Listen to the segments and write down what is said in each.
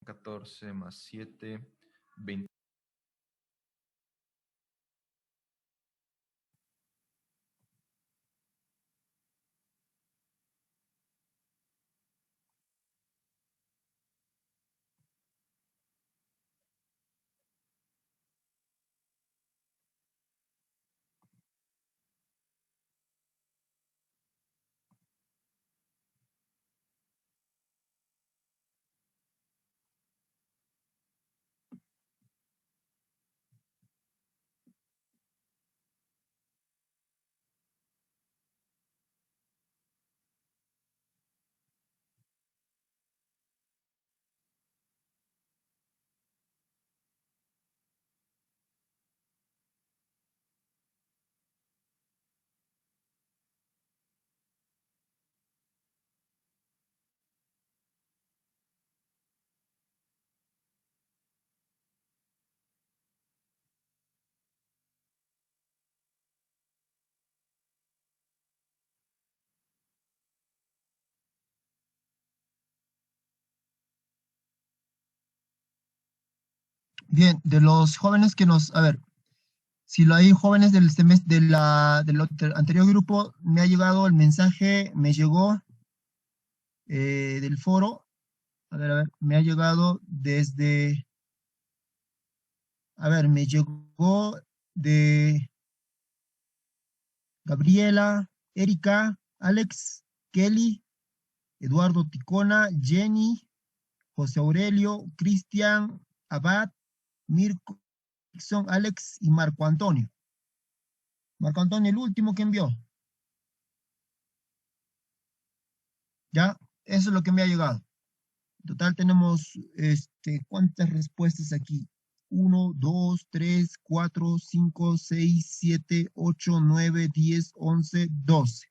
14 más 7, 20. Bien, de los jóvenes que nos, a ver, si lo hay jóvenes del semestre, del anterior grupo, me ha llegado el mensaje, me llegó del foro, a ver, me ha llegado desde, a ver, me llegó de Gabriela, Erika, Alex, Kelly, Eduardo Ticona, Jenny, José Aurelio, Cristian, Abad, Mirko, Dixon, Alex y Marco Antonio. Marco Antonio, el último que envió. Ya, eso es lo que me ha llegado. En total tenemos, ¿cuántas respuestas aquí? 1, 2, 3, 4, 5, 6, 7, 8, 9, 10, 11, 12.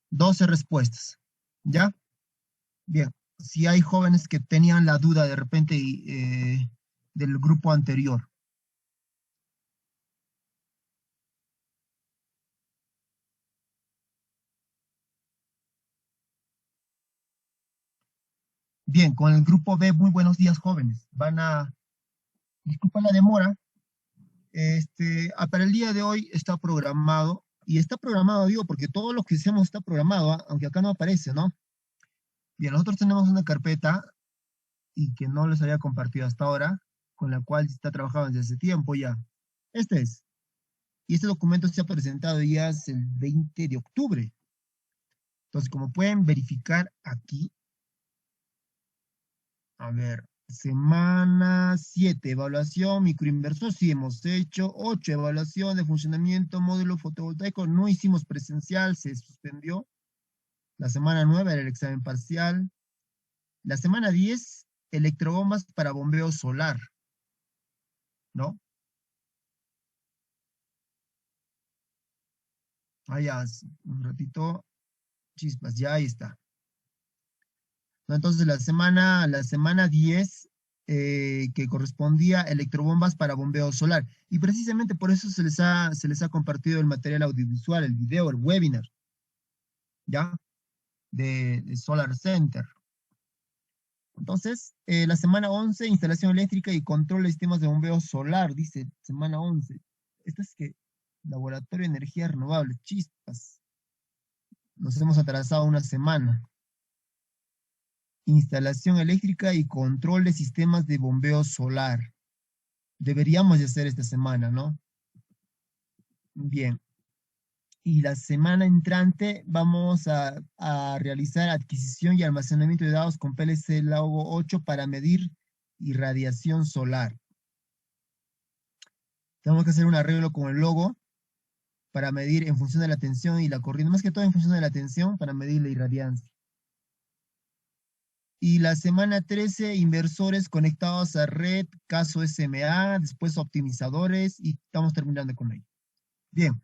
12 respuestas. ¿Ya? Bien. Si hay jóvenes que tenían la duda de repente del grupo anterior. Bien, con el grupo B, muy buenos días, jóvenes. Disculpa la demora. Para el día de hoy está programado, y está programado, digo, porque todo lo que hacemos está programado, aunque acá no aparece, ¿no? Bien, nosotros tenemos una carpeta, y que no les había compartido hasta ahora, con la cual está trabajando desde hace tiempo ya. Este es. Y este documento se ha presentado ya el 20 de octubre. Entonces, como pueden verificar aquí, a ver, semana 7, evaluación, microinversor, sí hemos hecho. 8, evaluación de funcionamiento, módulo fotovoltaico, no hicimos presencial, se suspendió. La semana 9 era el examen parcial. La semana 10, electrobombas para bombeo solar. ¿no? Allá, un ratito, chispas, ya ahí está. ¿No? Entonces la semana 10 que correspondía electrobombas para bombeo solar. Y precisamente por eso se les ha compartido el material audiovisual, el video, el webinar, ¿ya? De Solar Center. Entonces, la semana 11 instalación eléctrica y control de sistemas de bombeo solar, dice semana 11. Esto es que, laboratorio de energía renovable, chispas. Nos hemos atrasado una semana. Instalación eléctrica y control de sistemas de bombeo solar. Deberíamos de hacer esta semana, ¿no? Bien. Y la semana entrante vamos a realizar adquisición y almacenamiento de datos con PLC Logo 8 para medir irradiación solar. Tenemos que hacer un arreglo con el logo para medir en función de la tensión y la corriente, más que todo en función de la tensión para medir la irradiancia. Y la semana 13, inversores conectados a red, caso SMA, después optimizadores y estamos terminando con ello. Bien,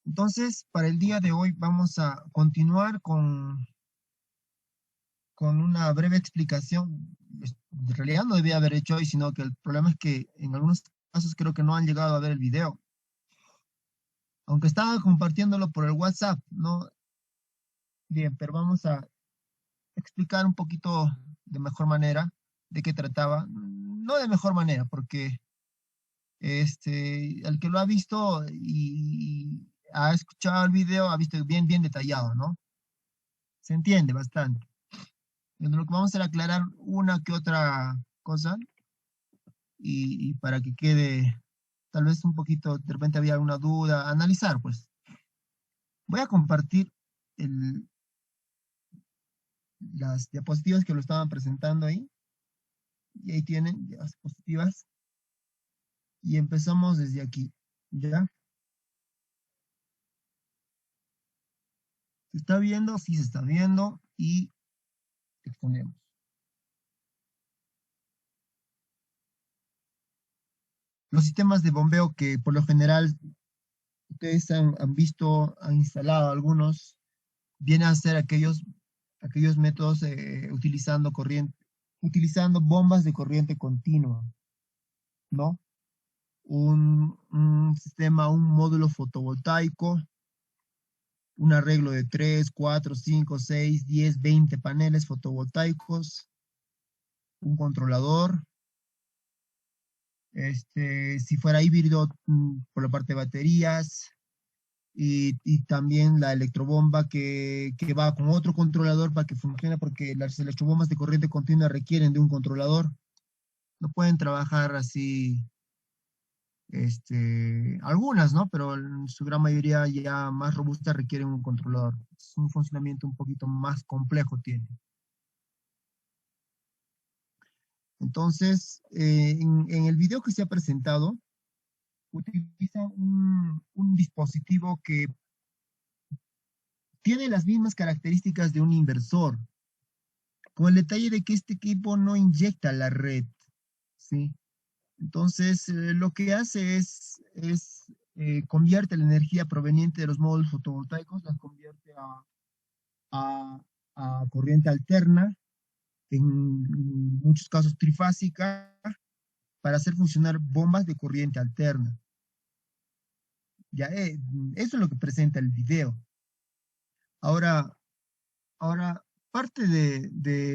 entonces para el día de hoy vamos a continuar con una breve explicación. En realidad no debía haber hecho hoy, sino que el problema es que en algunos casos creo que no han llegado a ver el video. Aunque estaba compartiéndolo por el WhatsApp, ¿no? Bien, pero vamos a explicar un poquito de mejor manera de qué trataba. No de mejor manera, porque el que lo ha visto y ha escuchado el video ha visto bien, bien detallado, ¿no? Se entiende bastante. Entonces, lo que vamos a hacer es aclarar una que otra cosa y para que quede tal vez un poquito, de repente había alguna duda, analizar, pues. Voy a compartir las diapositivas que lo estaban presentando ahí. Y ahí tienen las diapositivas. Y empezamos desde aquí, ¿ya? ¿Se está viendo? Sí, se está viendo. Y exponemos. Los sistemas de bombeo que por lo general ustedes han visto, han instalado algunos, vienen a ser aquellos métodos utilizando bombas de corriente continua, ¿no? Un sistema, un módulo fotovoltaico, un arreglo de 3, 4, 5, 6, 10, 20 paneles fotovoltaicos, un controlador, si fuera híbrido, por la parte de baterías, y también la electrobomba que va con otro controlador para que funcione, porque las electrobombas de corriente continua requieren de un controlador. No pueden trabajar así, algunas, ¿no? Pero en su gran mayoría ya más robustas requieren un controlador. Es un funcionamiento un poquito más complejo tiene. Entonces, en el video que se ha presentado, utiliza un dispositivo que tiene las mismas características de un inversor, con el detalle de que este equipo no inyecta la red, ¿sí? Entonces, lo que hace es convierte la energía proveniente de los módulos fotovoltaicos, la convierte a corriente alterna, en muchos casos trifásica, para hacer funcionar bombas de corriente alterna. Ya, eso es lo que presenta el video. Ahora parte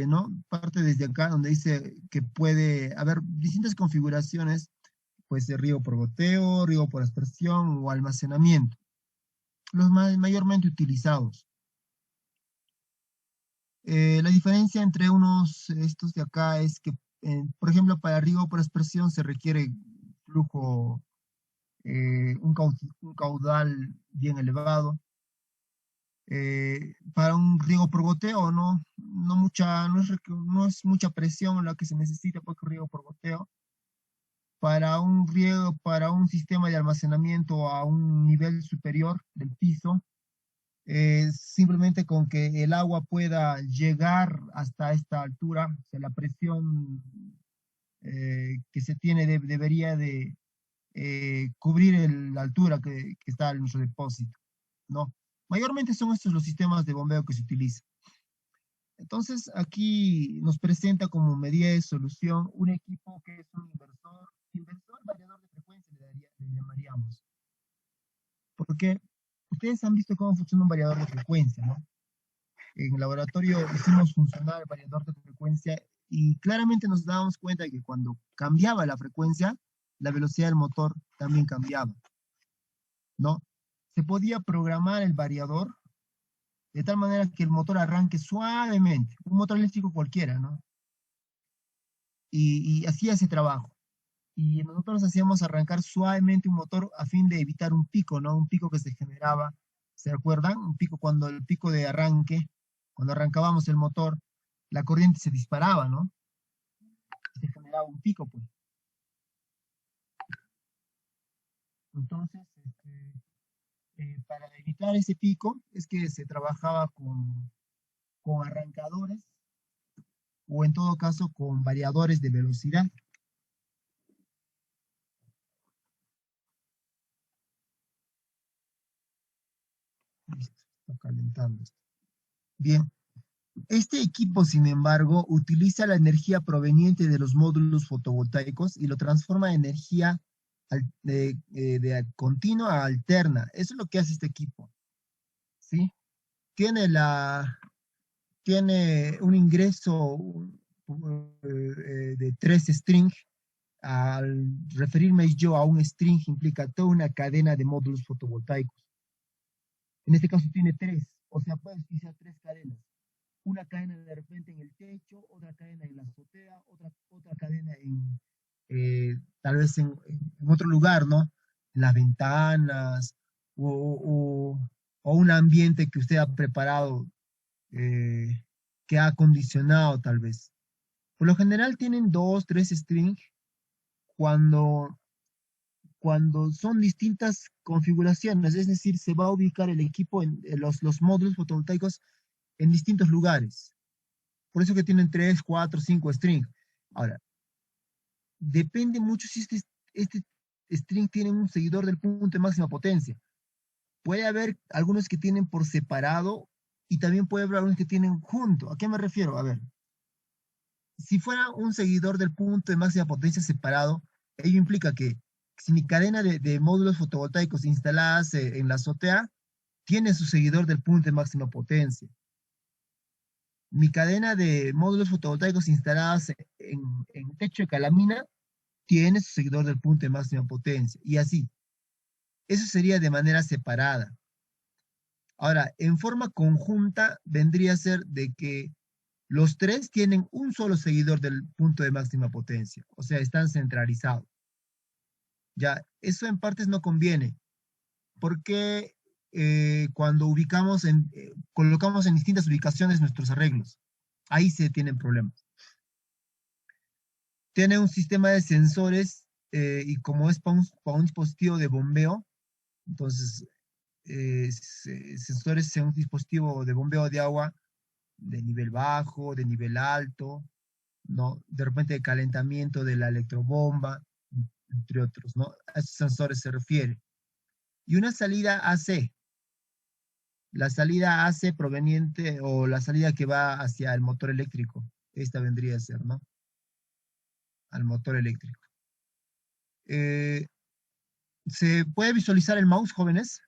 ¿no? Parte desde acá donde dice que puede haber distintas configuraciones, pues de riego por goteo, riego por aspersión o almacenamiento. Los mayormente utilizados. La diferencia entre estos de acá es que, por ejemplo, para riego por aspersión se requiere flujo, un caudal bien elevado. Para un riego por goteo, no es mucha presión la que se necesita para riego por goteo. Para un sistema de almacenamiento a un nivel superior del piso, simplemente con que el agua pueda llegar hasta esta altura, o sea, la presión que se tiene debería de cubrir la altura que está en nuestro depósito, ¿no? Mayormente son estos los sistemas de bombeo que se utilizan. Entonces, aquí nos presenta como medida de solución un equipo que es un inversor variador de frecuencia, le llamaríamos. Porque ustedes han visto cómo funciona un variador de frecuencia, ¿no? En el laboratorio hicimos funcionar el variador de frecuencia y claramente nos dábamos cuenta de que cuando cambiaba la frecuencia, la velocidad del motor también cambiaba, ¿no? Se podía programar el variador de tal manera que el motor arranque suavemente, un motor eléctrico cualquiera, ¿no? Y hacía ese trabajo. Y nosotros hacíamos arrancar suavemente un motor a fin de evitar un pico, ¿no? Un pico que se generaba, ¿se recuerdan? Un pico cuando el pico de arranque, cuando arrancábamos el motor, la corriente se disparaba, ¿no? Se generaba un pico, pues. Entonces, para evitar ese pico, es que se trabajaba con arrancadores o en todo caso con variadores de velocidad. Listo, está calentando esto. Bien, este equipo, sin embargo, utiliza la energía proveniente de los módulos fotovoltaicos y lo transforma en energía de continua a alterna. Eso es lo que hace este equipo, ¿sí? Tiene, tiene un ingreso de 3 strings. Al referirme yo a un string implica toda una cadena de módulos fotovoltaicos. En este caso tiene 3, o sea, puedes utilizar 3 cadenas. Una cadena de repente en el techo, otra cadena en la azotea, otra cadena tal vez en otro lugar, ¿no? En las ventanas o un ambiente que usted ha preparado, que ha acondicionado tal vez. Por lo general tienen 2, 3 strings cuando, cuando son distintas configuraciones, es decir, se va a ubicar el equipo en los módulos fotovoltaicos en distintos lugares. Por eso que tienen 3, 4, 5 strings. Ahora, depende mucho si este string tiene un seguidor del punto de máxima potencia. Puede haber algunos que tienen por separado y también puede haber algunos que tienen junto. ¿A qué me refiero? A ver, si fuera un seguidor del punto de máxima potencia separado, ello implica que si mi cadena de módulos fotovoltaicos instaladas en la azotea tiene su seguidor del punto de máxima potencia. Mi cadena de módulos fotovoltaicos instaladas en techo de calamina tiene su seguidor del punto de máxima potencia, y así. Eso sería de manera separada. Ahora, en forma conjunta vendría a ser de que los 3 tienen un solo seguidor del punto de máxima potencia, o sea, están centralizados. Ya, eso en partes no conviene, porque cuando colocamos en distintas ubicaciones nuestros arreglos, ahí se tienen problemas. Tiene un sistema de sensores y como es para un dispositivo de bombeo, entonces sensores en un dispositivo de bombeo de agua de nivel bajo, de nivel alto, ¿no? De repente de calentamiento de la electrobomba, entre otros, ¿no? A esos sensores se refiere. Y una salida AC. La salida AC proveniente o la salida que va hacia el motor eléctrico. Esta vendría a ser, ¿no? Al motor eléctrico. ¿Se puede visualizar el mouse, jóvenes?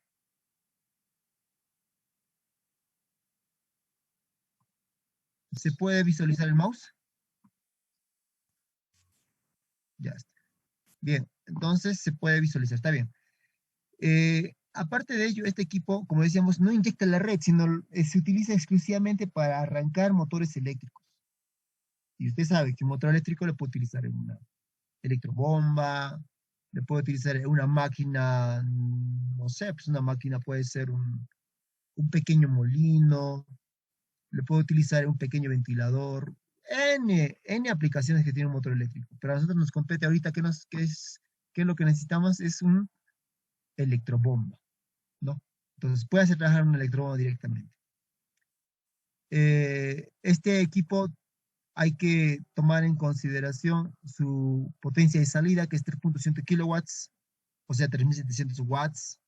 ¿Se puede visualizar el mouse? Ya está. Bien, entonces se puede visualizar, está bien. Aparte de ello, este equipo, como decíamos, no inyecta la red, sino se utiliza exclusivamente para arrancar motores eléctricos. Y usted sabe que un motor eléctrico lo puede utilizar en una electrobomba, le puede utilizar en una máquina, no sé, pues una máquina puede ser un pequeño molino, le puede utilizar un pequeño ventilador, N aplicaciones que tiene un motor eléctrico. Pero a nosotros nos compete ahorita qué es lo que necesitamos, es un electrobomba, ¿no? Entonces puede hacer trabajar una electrobomba directamente. Este equipo hay que tomar en consideración su potencia de salida, que es 3.7 kilowatts, o sea, 3700 watts.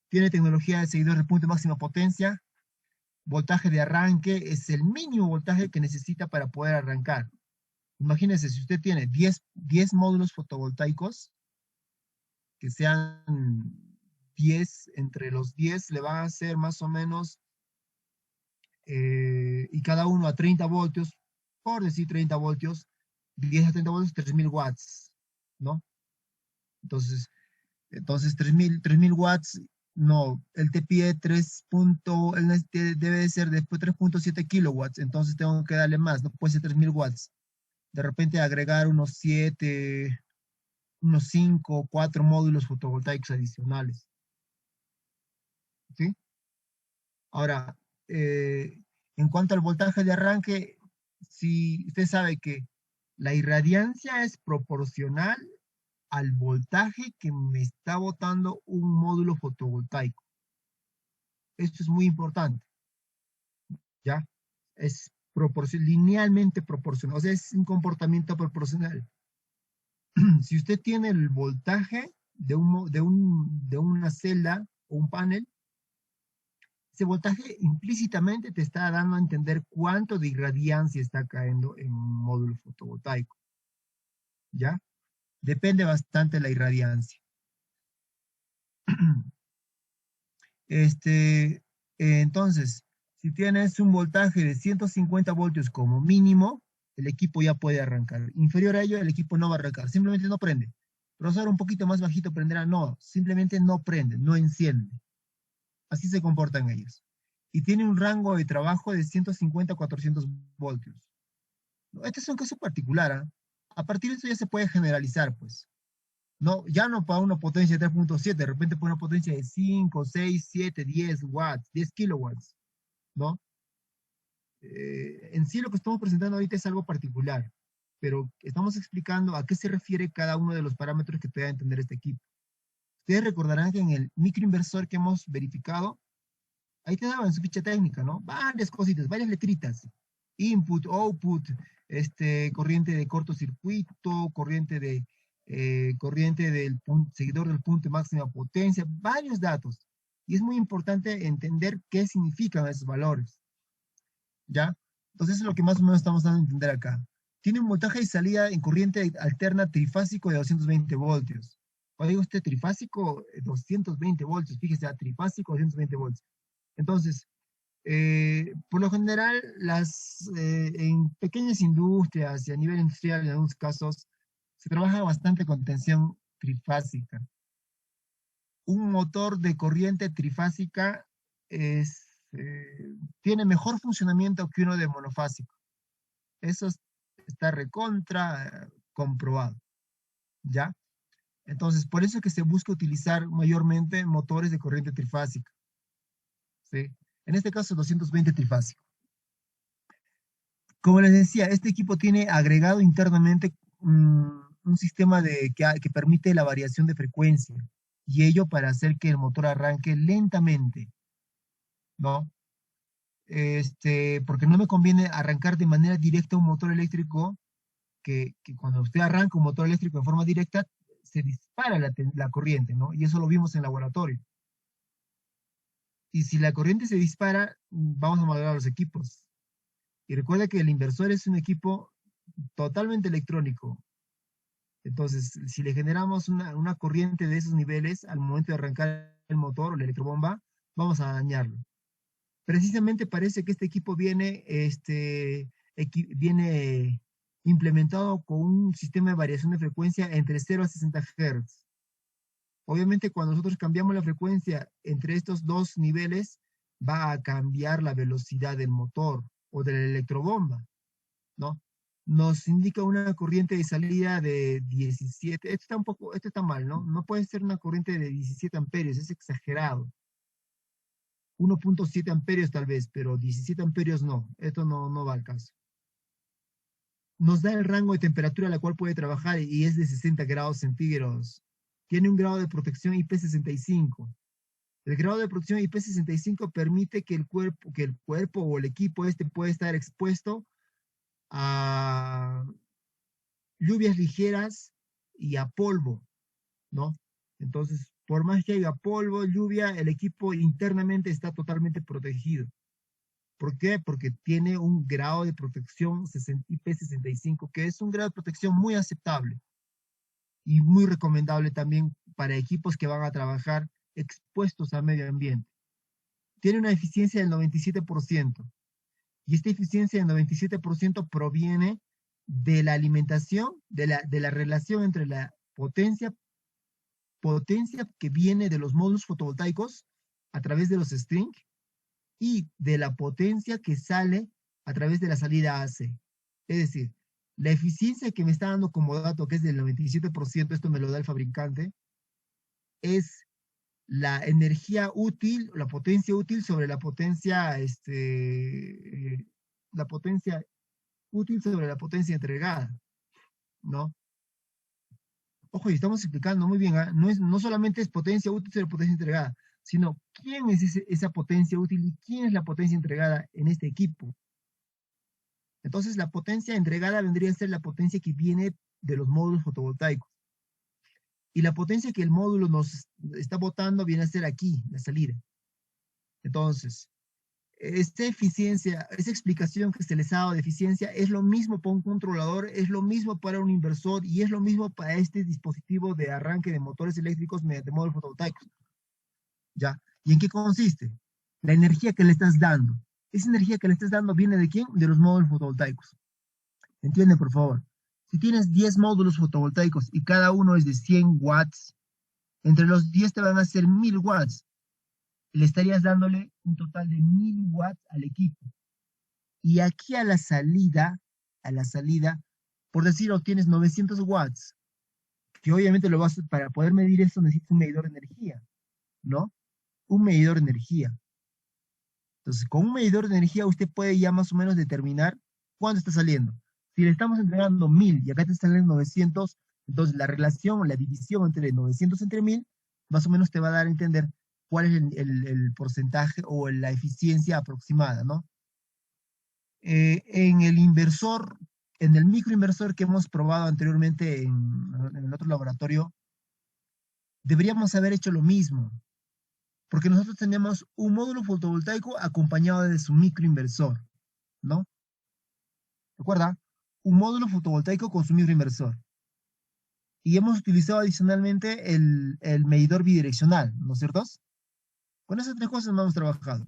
Tiene tecnología de seguidor de punto de máxima potencia. Voltaje de arranque es el mínimo voltaje que necesita para poder arrancar. Imagínense, si usted tiene 10 módulos fotovoltaicos, que sean 10, entre los 10 le van a hacer más o menos, y cada uno a 30 voltios, por decir 30 voltios, 10 a 30 voltios, 3000 watts, ¿no? Entonces 3000 watts, no, él te pide debe de ser después 3.7 kilowatts, entonces tengo que darle más, no puede ser 3000 watts. De repente agregar unos 7, unos 5, 4 módulos fotovoltaicos adicionales, ¿sí? Ahora, en cuanto al voltaje de arranque, si usted sabe que la irradiancia es proporcional al voltaje que me está botando un módulo fotovoltaico. Esto es muy importante, ¿ya? Es linealmente proporcional, o sea, es un comportamiento proporcional. Si usted tiene el voltaje de una celda o un panel, ese voltaje implícitamente te está dando a entender cuánto de irradiancia está cayendo en un módulo fotovoltaico, ¿ya? Depende bastante de la irradiancia. Entonces, si tienes un voltaje de 150 voltios como mínimo, el equipo ya puede arrancar. Inferior a ello, el equipo no va a arrancar, simplemente no prende. Profesor, un poquito más bajito prenderá, no, simplemente no prende, no enciende. Así se comportan ellos. Y tiene un rango de trabajo de 150 a 400 voltios. Este es un caso particular, ¿eh? A partir de eso ya se puede generalizar, pues. No, ya no para una potencia de 3.7, de repente para una potencia de 5, 6, 7, 10 watts, 10 kilowatts, ¿no? En sí lo que estamos presentando ahorita es algo particular, pero estamos explicando a qué se refiere cada uno de los parámetros que te da a entender este equipo. Ustedes recordarán que en el microinversor que hemos verificado, ahí te daban su ficha técnica, ¿no? Varias cositas, varias letritas. Input, output, corriente de cortocircuito, corriente del seguidor del punto de máxima potencia, varios datos. Y es muy importante entender qué significan esos valores, ¿ya? Entonces eso es lo que más o menos estamos dando a entender acá. Tiene un voltaje de salida en corriente alterna trifásico de 220 voltios. Cuando digo usted trifásico, 220 voltios, fíjese, trifásico, 220 voltios. Entonces, por lo general, en pequeñas industrias y a nivel industrial, en algunos casos, se trabaja bastante con tensión trifásica. Un motor de corriente trifásica tiene mejor funcionamiento que uno de monofásico. Eso está recontra comprobado, ¿ya? Entonces, por eso es que se busca utilizar mayormente motores de corriente trifásica, ¿sí? En este caso, 220 trifásico. Como les decía, este equipo tiene agregado internamente un sistema que permite la variación de frecuencia, y ello para hacer que el motor arranque lentamente, ¿no? Porque no me conviene arrancar de manera directa un motor eléctrico, que cuando usted arranca un motor eléctrico de forma directa, se dispara la corriente, ¿no? Y eso lo vimos en laboratorio. Y si la corriente se dispara, vamos a malograr los equipos. Y recuerda que el inversor es un equipo totalmente electrónico. Entonces, si le generamos una corriente de esos niveles al momento de arrancar el motor o la electrobomba, vamos a dañarlo. Precisamente parece que este equipo viene implementado con un sistema de variación de frecuencia entre 0 a 60 Hz. Obviamente, cuando nosotros cambiamos la frecuencia entre estos dos niveles, va a cambiar la velocidad del motor o de la electrobomba, ¿no? Nos indica una corriente de salida de 17, esto está mal, ¿no? No puede ser una corriente de 17 amperios, es exagerado. 1.7 amperios tal vez, pero 17 amperios no, esto no va al caso. Nos da el rango de temperatura a la cual puede trabajar y es de 60 grados centígrados. Tiene un grado de protección IP65. El grado de protección IP65 permite que el cuerpo o el equipo puede estar expuesto a lluvias ligeras y a polvo, ¿no? Entonces, por más que haya polvo, lluvia, el equipo internamente está totalmente protegido. ¿Por qué? Porque tiene un grado de protección IP65, que es un grado de protección muy aceptable y muy recomendable también para equipos que van a trabajar expuestos al medio ambiente. Tiene una eficiencia del 97%, y esta eficiencia del 97% proviene de la alimentación, de la relación entre la potencia que viene de los módulos fotovoltaicos a través de los string y de la potencia que sale a través de la salida AC. Es decir, la eficiencia que me está dando como dato, que es del 97%, esto me lo da el fabricante, es la energía útil, la potencia útil sobre la potencia útil sobre la potencia entregada, ¿no? Ojo, y estamos explicando muy bien, ¿ah? No solamente es potencia útil sobre potencia entregada, sino quién es esa potencia útil y quién es la potencia entregada en este equipo. Entonces, la potencia entregada vendría a ser la potencia que viene de los módulos fotovoltaicos. Y la potencia que el módulo nos está botando viene a ser aquí, la salida. Entonces, esta eficiencia, esa explicación que se les ha dado de eficiencia es lo mismo para un controlador, es lo mismo para un inversor y es lo mismo para este dispositivo de arranque de motores eléctricos mediante módulos fotovoltaicos. ¿Ya? ¿Y en qué consiste? La energía que le estás dando. Esa energía que le estás dando viene de quién? De los módulos fotovoltaicos. ¿Entienden, por favor? Si tienes 10 módulos fotovoltaicos y cada uno es de 100 watts, entre los 10 te van a hacer 1000 watts. Le estarías dándole un total de 1000 watts al equipo. Y aquí a la salida, por decir, obtienes 900 watts, que obviamente para poder medir eso necesitas un medidor de energía, ¿no? Un medidor de energía. Entonces, con un medidor de energía usted puede ya más o menos determinar cuánto está saliendo. Si le estamos entregando 1000 y acá te están saliendo 900, entonces la relación o la división entre 900 entre 1000, más o menos te va a dar a entender cuál es el porcentaje o la eficiencia aproximada, ¿no? En el inversor, en el microinversor que hemos probado anteriormente en el otro laboratorio, deberíamos haber hecho lo mismo, porque nosotros tenemos un módulo fotovoltaico acompañado de su microinversor, ¿no? Recuerda, un módulo fotovoltaico con su microinversor. Y hemos utilizado adicionalmente el medidor bidireccional, ¿no es cierto? Con esas tres cosas no hemos trabajado.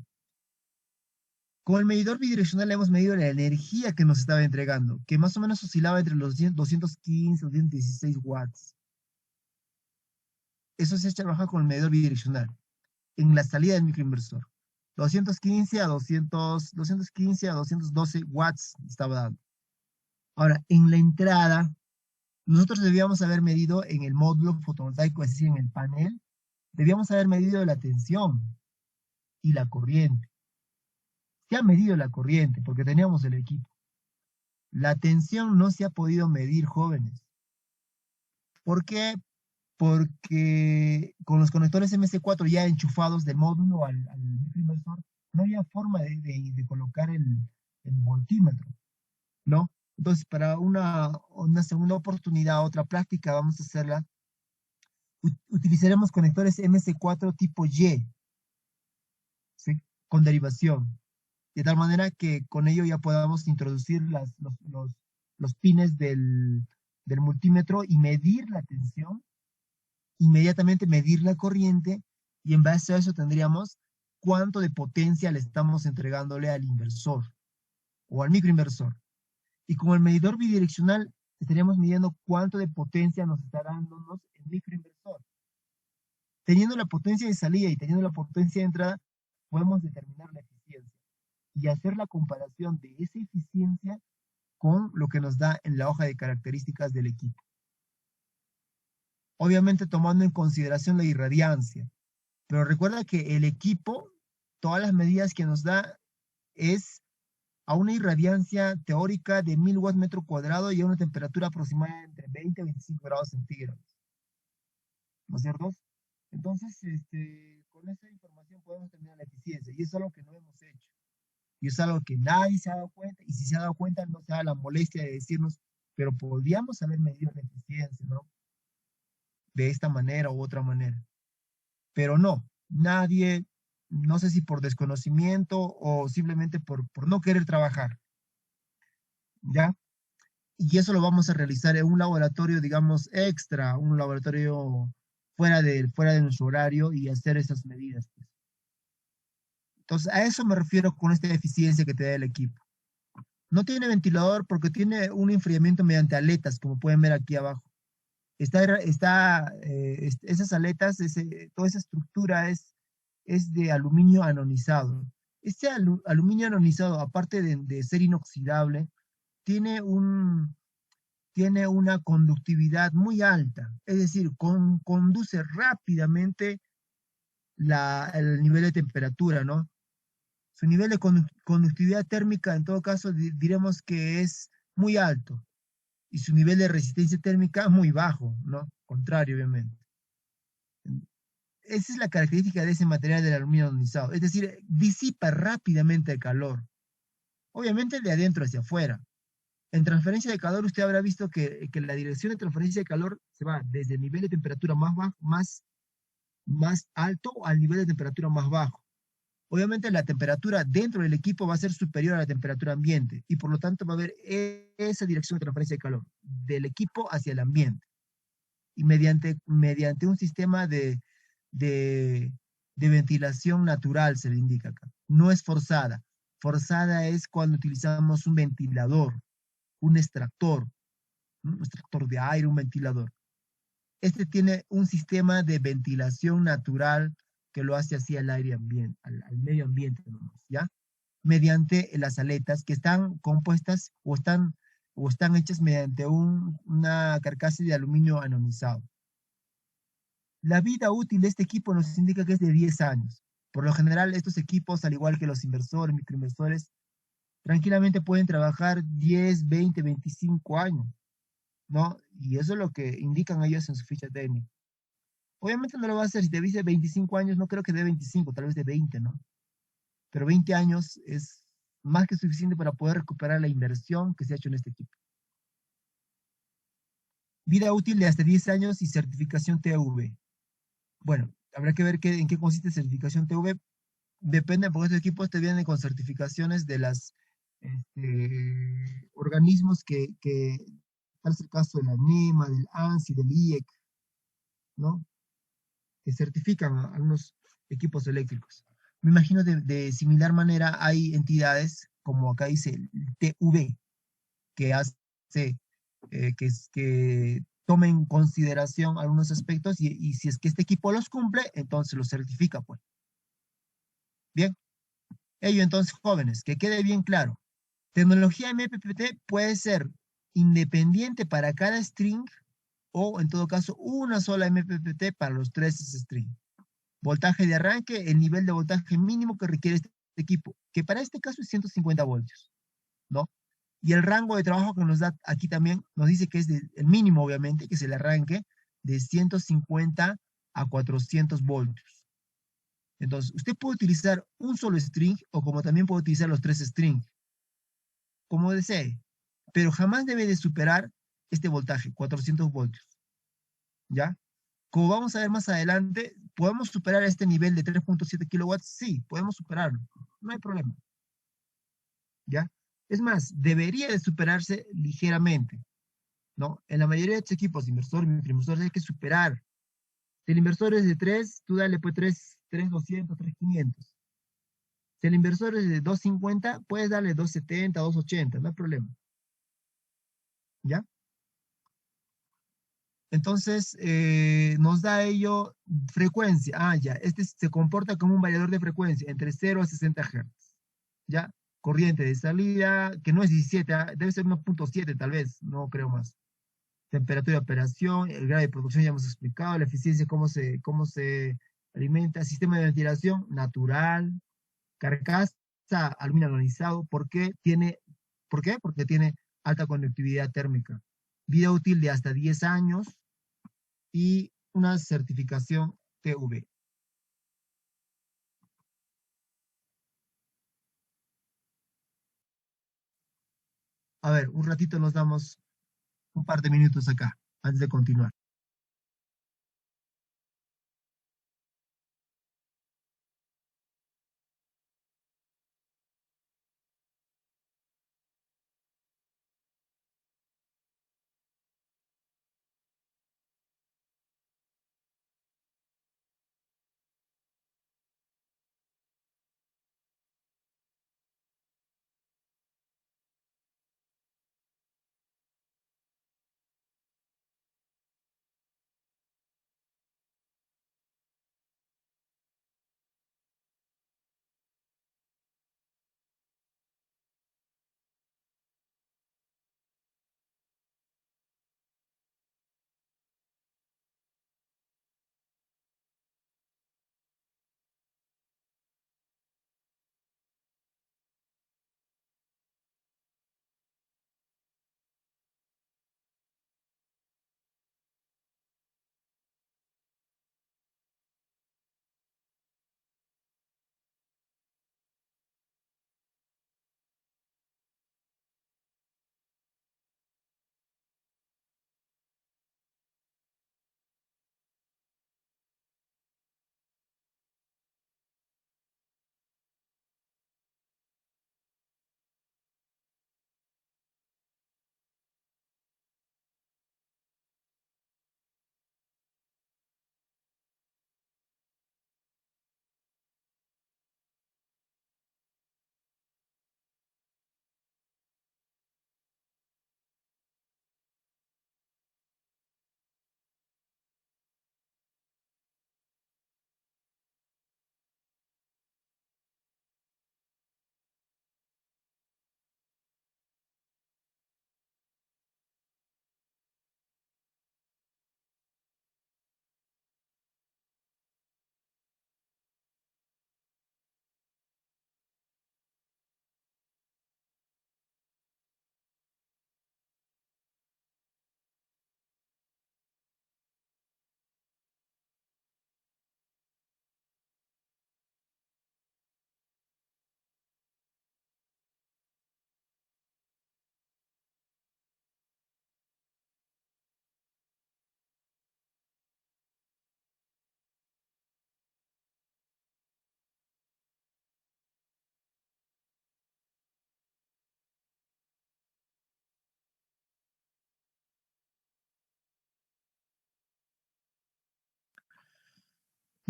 Con el medidor bidireccional hemos medido la energía que nos estaba entregando, que más o menos oscilaba entre los 215 o 216 watts. Eso se ha trabajado con el medidor bidireccional, en la salida del microinversor. 215 a 212 watts estaba dando. Ahora, en la entrada, nosotros debíamos haber medido en el módulo fotovoltaico, es decir, en el panel, debíamos haber medido la tensión y la corriente. Se ha medido la corriente porque teníamos el equipo. La tensión no se ha podido medir, jóvenes. ¿Por qué? Porque con los conectores MC4 ya enchufados del módulo al microinversor, no había forma de colocar el voltímetro, ¿no? Entonces, para una segunda oportunidad, otra práctica, vamos a hacerla. Utilizaremos conectores MC4 tipo Y, ¿sí? Con derivación, de tal manera que con ello ya podamos introducir los pines del multímetro y medir la tensión, inmediatamente medir la corriente, y en base a eso tendríamos cuánto de potencia le estamos entregándole al inversor o al microinversor. Y con el medidor bidireccional estaríamos midiendo cuánto de potencia nos está dándonos el microinversor. Teniendo la potencia de salida y teniendo la potencia de entrada, podemos determinar la eficiencia y hacer la comparación de esa eficiencia con lo que nos da en la hoja de características del equipo. Obviamente tomando en consideración la irradiancia, pero recuerda que el equipo, todas las medidas que nos da es a una irradiancia teórica de 1000 watts metro cuadrado y a una temperatura aproximada entre 20 y 25 grados centígrados. ¿No es cierto? Entonces, con esta información podemos determinar la eficiencia, y eso es algo que no hemos hecho. Y es algo que nadie se ha dado cuenta, y si se ha dado cuenta, no se da la molestia de decirnos, pero podríamos haber medido la eficiencia, ¿no? de esta manera u otra manera. Pero no, nadie, no sé si por desconocimiento o simplemente por no querer trabajar, ¿ya? Y eso lo vamos a realizar en un laboratorio, digamos, extra, un laboratorio fuera de nuestro horario y hacer esas medidas, pues. Entonces, a eso me refiero con esta eficiencia que te da el equipo. No tiene ventilador porque tiene un enfriamiento mediante aletas, como pueden ver aquí abajo. Esas aletas, toda esa estructura es de aluminio anodizado. Este aluminio anodizado, aparte de ser inoxidable, tiene tiene una conductividad muy alta, es decir, conduce rápidamente el nivel de temperatura, ¿no? Su nivel de conductividad térmica, en todo caso, diremos que es muy alto y su nivel de resistencia térmica muy bajo, ¿no? Contrario, obviamente. Esa es la característica de ese material del aluminio anodizado, es decir, disipa rápidamente el calor, obviamente de adentro hacia afuera. En transferencia de calor, usted habrá visto que la dirección de transferencia de calor se va desde el nivel de temperatura más bajo, más alto al nivel de temperatura más bajo. Obviamente la temperatura dentro del equipo va a ser superior a la temperatura ambiente y por lo tanto va a haber esa dirección de transferencia de calor del equipo hacia el ambiente. Y mediante un sistema de, de ventilación natural se le indica acá. No es forzada. Forzada es cuando utilizamos un ventilador, un extractor, ¿no? Un extractor de aire, un ventilador. Este tiene un sistema de ventilación natural que lo hace así al aire ambiente, al medio ambiente nomás, ¿ya? Mediante las aletas que están compuestas o están hechas mediante una carcasa de aluminio anodizado. La vida útil de este equipo nos indica que es de 10 años. Por lo general, estos equipos, al igual que los inversores, microinversores, tranquilamente pueden trabajar 10, 20, 25 años, ¿no? Y eso es lo que indican ellos en su ficha técnica. Obviamente no lo va a hacer, si te dice 25 años, no creo que de 25, tal vez de 20, ¿no? Pero 20 años es más que suficiente para poder recuperar la inversión que se ha hecho en este equipo. Vida útil de hasta 10 años y certificación TÜV. Bueno, habrá que ver en qué consiste certificación TÜV. Depende, porque estos equipos te vienen con certificaciones de las organismos tal es el caso de la NEMA, del ANSI, del IEC, ¿no? Que certifican a algunos equipos eléctricos. Me imagino de similar manera hay entidades, como acá dice el TÜV, que hace que tome en consideración algunos aspectos y si es que este equipo los cumple, entonces los certifica, pues. Bien, ello entonces, jóvenes, que quede bien claro. Tecnología MPPT puede ser independiente para cada string o, en todo caso, una sola MPPT para los tres strings. Voltaje de arranque, el nivel de voltaje mínimo que requiere este equipo, que para este caso es 150 voltios, ¿no? Y el rango de trabajo que nos da aquí también nos dice que es el mínimo, obviamente, que es el arranque de 150 a 400 voltios. Entonces, usted puede utilizar un solo string o como también puede utilizar los tres strings, como desee, pero jamás debe de superar este voltaje, 400 voltios, ¿ya? Como vamos a ver más adelante, ¿podemos superar este nivel de 3.7 kilowatts? Sí, podemos superarlo, no hay problema, ¿ya? Es más, debería de superarse ligeramente, ¿no? En la mayoría de estos equipos, inversores, microinversores, hay que superar. Si el inversor es de 3, tú dale pues 3.200, 3.500. Si el inversor es de 2.50, puedes darle 2.70, 2.80, no hay problema, ¿ya? Entonces, nos da ello frecuencia. Ah, ya, este se comporta como un variador de frecuencia entre 0 a 60 Hz. ¿Ya? Corriente de salida, que no es 17, debe ser 1.7 tal vez, no creo más. Temperatura de operación, el grado de producción ya hemos explicado, la eficiencia, cómo se alimenta, sistema de ventilación natural, carcasa, aluminio anodizado. ¿Por qué? Porque tiene alta conductividad térmica. Vida útil de hasta 10 años y una certificación TÜV. A ver, un ratito nos damos un par de minutos acá, antes de continuar.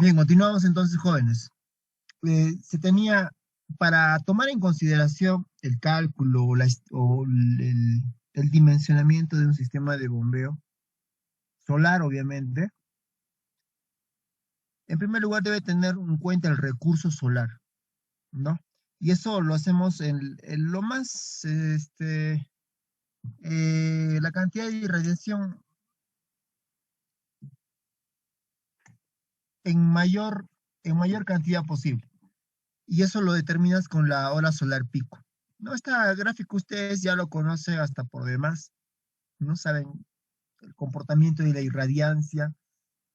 Bien, continuamos entonces, jóvenes. Se tenía, para tomar en consideración el cálculo o, el dimensionamiento de un sistema de bombeo solar, obviamente, en primer lugar debe tener en cuenta el recurso solar, ¿no? Y eso lo hacemos en lo más, la cantidad de irradiación en mayor, en mayor cantidad posible. Y eso lo determinas con la hora solar pico. No, este gráfico ustedes ya lo conocen hasta por demás, ¿no? Saben el comportamiento de la irradiancia,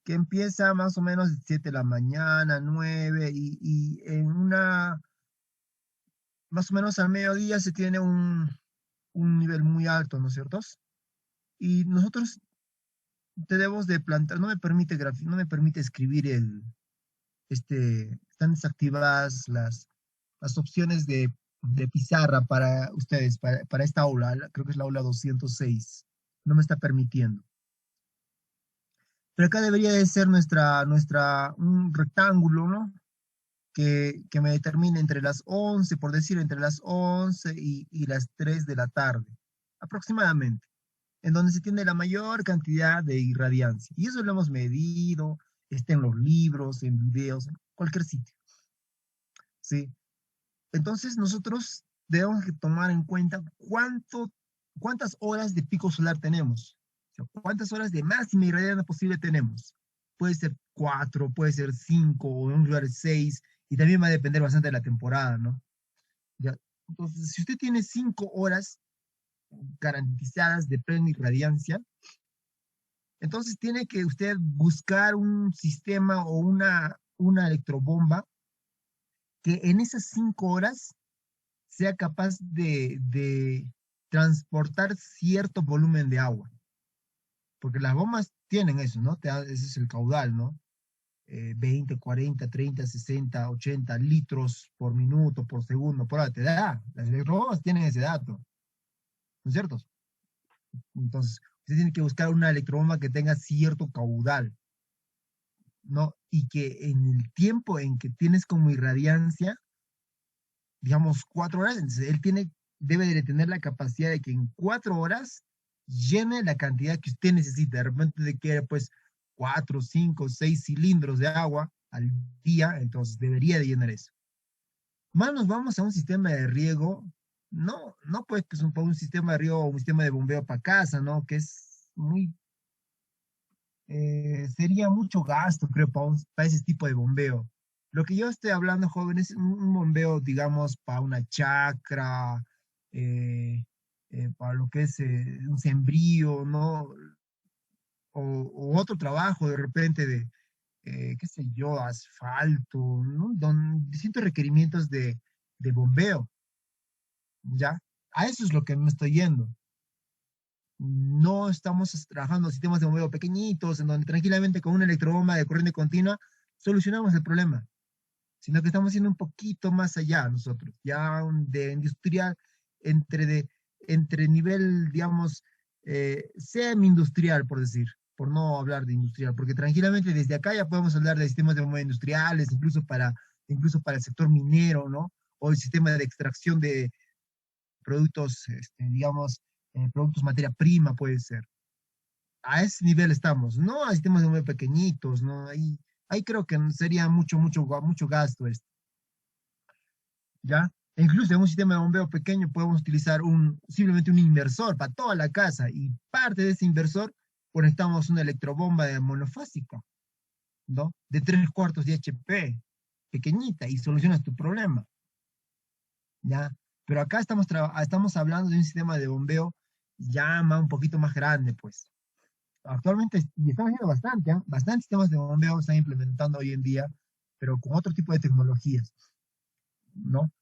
que empieza más o menos de 7 de la mañana, 9, y en una, más o menos al mediodía se tiene un nivel muy alto, ¿no es cierto? Y nosotros debemos de plantar, no me permite no me permite escribir están desactivadas las opciones de pizarra para ustedes, para esta aula, creo que es la aula 206, no me está permitiendo. Pero acá debería de ser un rectángulo, ¿no? Que me determine entre las 11, por decir, entre las 11 y las 3 de la tarde, aproximadamente, en donde se tiene la mayor cantidad de irradiancia. Y eso lo hemos medido, está en los libros, en videos, en cualquier sitio, ¿sí? Entonces nosotros debemos que tomar en cuenta cuántas horas de pico solar tenemos, o sea, cuántas horas de máxima irradiación posible tenemos. Puede ser 4, puede ser 5, o en un lugar 6, y también va a depender bastante de la temporada, ¿no? ¿Ya? Entonces, si usted tiene 5 horas garantizadas de plena irradiancia, entonces tiene que usted buscar un sistema o una electrobomba que en esas 5 horas sea capaz de transportar cierto volumen de agua. Porque las bombas tienen eso, ¿no? Ese es el caudal, ¿no? 20, 40, 30, 60, 80 litros por minuto, por segundo, por hora, te da. Las electrobombas tienen ese dato, ¿no es cierto? Entonces, usted tiene que buscar una electrobomba que tenga cierto caudal, ¿no? Y que en el tiempo en que tienes como irradiancia, digamos 4 horas, entonces debe de tener la capacidad de que en 4 horas llene la cantidad que usted necesita. De repente de que pues 4, 5, 6 cilindros de agua al día, entonces debería de llenar eso. Más nos vamos a un sistema de riego, no pues que es un sistema de riego o un sistema de bombeo para casa, ¿no? Que es sería mucho gasto, creo, para ese tipo de bombeo. Lo que yo estoy hablando, joven, es un bombeo, digamos, para una chacra, eh, para lo que es un sembrío, ¿no? O otro trabajo de repente de, qué sé yo, asfalto, ¿no? Distintos requerimientos de bombeo, ¿ya? A eso es lo que me estoy yendo. No estamos trabajando sistemas de bombeo pequeñitos, en donde tranquilamente con una electrobomba de corriente continua solucionamos el problema, sino que estamos yendo un poquito más allá nosotros, ya de industrial, entre, de, entre nivel, digamos, semi-industrial, por decir, por no hablar de industrial, porque tranquilamente desde acá ya podemos hablar de sistemas de bombeo industriales, incluso para el sector minero, ¿no? O el sistema de extracción de productos, digamos, productos materia prima puede ser. A ese nivel estamos, no a sistemas muy pequeñitos, ¿no? Ahí creo que sería mucho gasto esto, ¿ya? E incluso en un sistema de bombeo pequeño podemos utilizar simplemente un inversor para toda la casa y parte de ese inversor conectamos una electrobomba de monofásica, ¿no? De 3/4 de HP, pequeñita, y solucionas tu problema, ¿ya? Pero acá estamos hablando de un sistema de bombeo un poquito más grande, pues. Actualmente, y estamos viendo bastante, ¿eh? Bastantes sistemas de bombeo se están implementando hoy en día, pero con otro tipo de tecnologías, ¿no?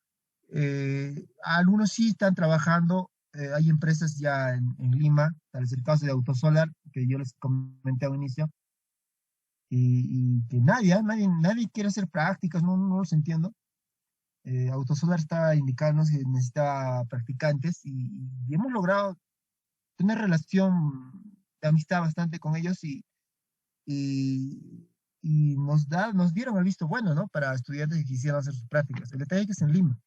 Algunos sí están trabajando, hay empresas ya en Lima, tal es el caso de Autosolar, que yo les comenté al inicio, y que nadie quiere hacer prácticas, no los entiendo. Autosolar está indicando que necesita practicantes y hemos logrado tener relación de amistad bastante con ellos y y nos dieron el visto bueno, ¿no? Para estudiantes que quisieran hacer sus prácticas. El detalle es que es en Lima,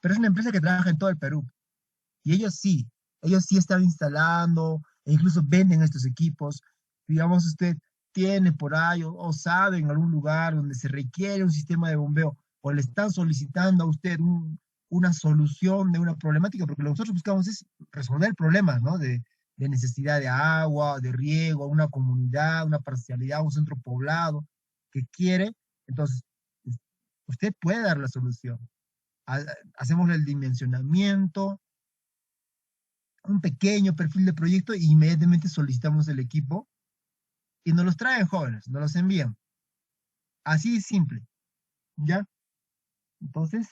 pero es una empresa que trabaja en todo el Perú. Y ellos sí están instalando e incluso venden estos equipos. Digamos, usted tiene por ahí o sabe en algún lugar donde se requiere un sistema de bombeo o le están solicitando a usted una solución de una problemática, porque lo que nosotros buscamos es resolver problemas, ¿no? De necesidad de agua, de riego, una comunidad, una parcialidad, un centro poblado que quiere. Entonces, usted puede dar la solución. Hacemos el dimensionamiento, un pequeño perfil de proyecto e inmediatamente solicitamos el equipo y nos los traen jóvenes, nos los envían. Así de simple, ¿ya? Entonces,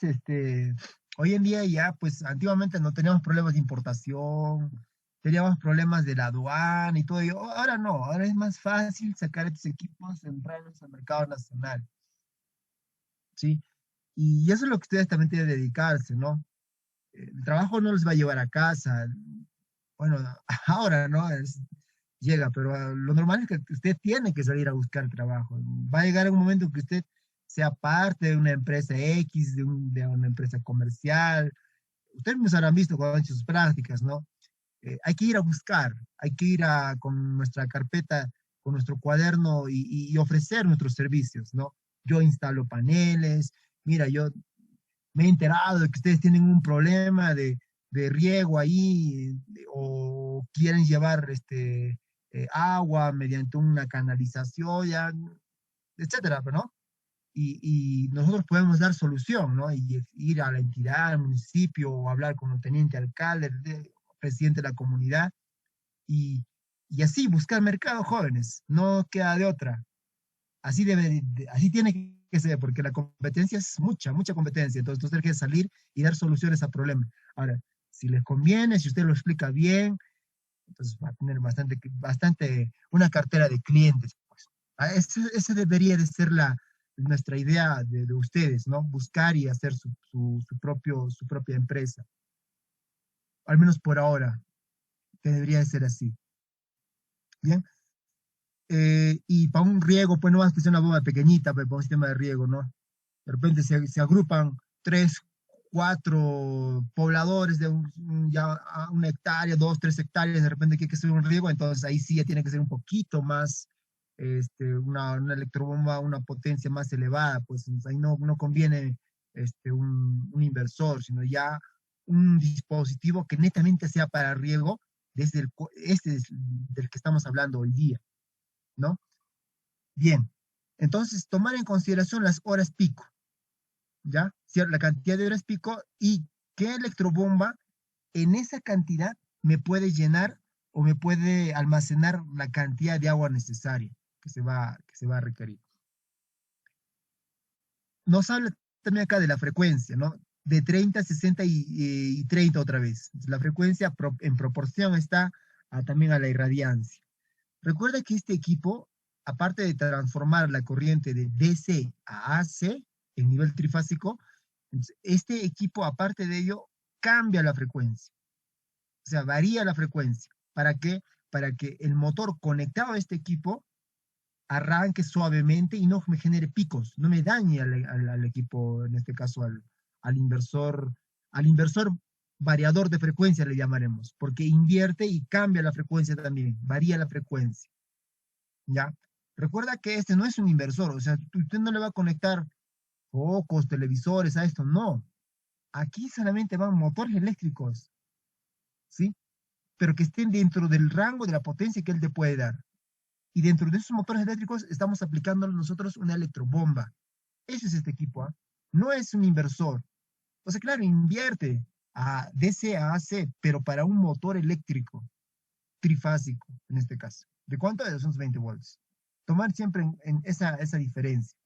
hoy en día ya, pues antiguamente no teníamos problemas de importación, teníamos problemas de la aduana y todo ello. Ahora no, ahora es más fácil sacar estos equipos, entrarlos al mercado nacional, ¿sí? Y eso es lo que ustedes también tienen que dedicarse, ¿no? El trabajo no les va a llevar a casa. Bueno, ahora, ¿no? Llega, pero lo normal es que usted tiene que salir a buscar trabajo. Va a llegar un momento que usted sea parte de una empresa X, de una empresa comercial. Ustedes nos habrán visto cuando han hecho sus prácticas, ¿no? Hay que ir a buscar, hay que ir con nuestra carpeta, con nuestro cuaderno y ofrecer nuestros servicios, ¿no? Yo instalo paneles, mira, yo me he enterado de que ustedes tienen un problema de riego ahí o quieren llevar agua mediante una canalización, ya, etcétera, ¿no? Y nosotros podemos dar solución, ¿no? Y ir a la entidad, al municipio, o hablar con el teniente alcalde, el presidente de la comunidad, y, y así buscar mercado jóvenes, no queda de otra. Así tiene que ser, porque la competencia es mucha, mucha competencia. Entonces, usted tiene que salir y dar soluciones a problemas. Ahora, si les conviene, si usted lo explica bien, entonces va a tener bastante una cartera de clientes, pues. Esa debería de ser nuestra idea de ustedes, ¿no? Buscar y hacer su propia empresa. Al menos por ahora, que debería de ser así. Bien. Y para un riego, pues no vas a hacer una bomba pequeñita, pues, para un sistema de riego, ¿no? De repente se agrupan 3, 4 pobladores de ya una hectárea, 2, 3 hectáreas, de repente que hay que hacer un riego, entonces ahí sí ya tiene que ser un poquito más, una electrobomba, una potencia más elevada, pues ahí no conviene un inversor, sino ya un dispositivo que netamente sea para riego, desde del que estamos hablando hoy día, ¿no? Bien, entonces tomar en consideración las horas pico, ¿ya? La cantidad de horas pico y qué electrobomba en esa cantidad me puede llenar o me puede almacenar la cantidad de agua necesaria que se va a requerir. Nos habla también acá de la frecuencia, ¿no? De 30, 60 y 30 otra vez. La frecuencia en proporción está también a la irradiancia. Recuerda que este equipo, aparte de transformar la corriente de DC a AC en nivel trifásico, este equipo, aparte de ello, cambia la frecuencia. O sea, varía la frecuencia. ¿Para qué? Para que el motor conectado a este equipo arranque suavemente y no me genere picos, no me dañe al equipo, en este caso al inversor variador de frecuencia le llamaremos, porque invierte y cambia la frecuencia también, varía la frecuencia. ¿Ya? Recuerda que este no es un inversor, o sea, usted no le va a conectar focos, televisores a esto, no. Aquí solamente van motores eléctricos, ¿sí? Pero que estén dentro del rango de la potencia que él te puede dar. Y dentro de esos motores eléctricos estamos aplicando nosotros una electrobomba. Ese es este equipo, ¿ah? No es un inversor. O sea, claro, invierte a DC a AC, pero para un motor eléctrico, trifásico, en este caso. ¿De cuánto? De 220 volts. Tomar siempre en esa diferencia.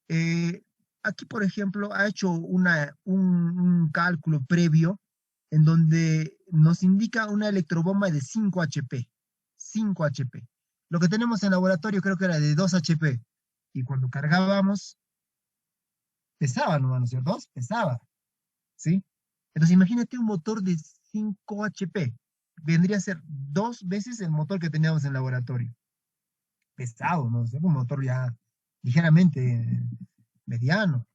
Eh, Aquí, por ejemplo, ha hecho un cálculo previo en donde nos indica una electrobomba de 5 HP. 5 HP. Lo que tenemos en laboratorio creo que era de 2 HP. Y cuando cargábamos, pesaba, ¿no es cierto? Pesaba, ¿sí? Entonces imagínate un motor de 5 HP. Vendría a ser 2 veces el motor que teníamos en laboratorio. pesado, ¿no? Es un motor ya ligeramente mediano.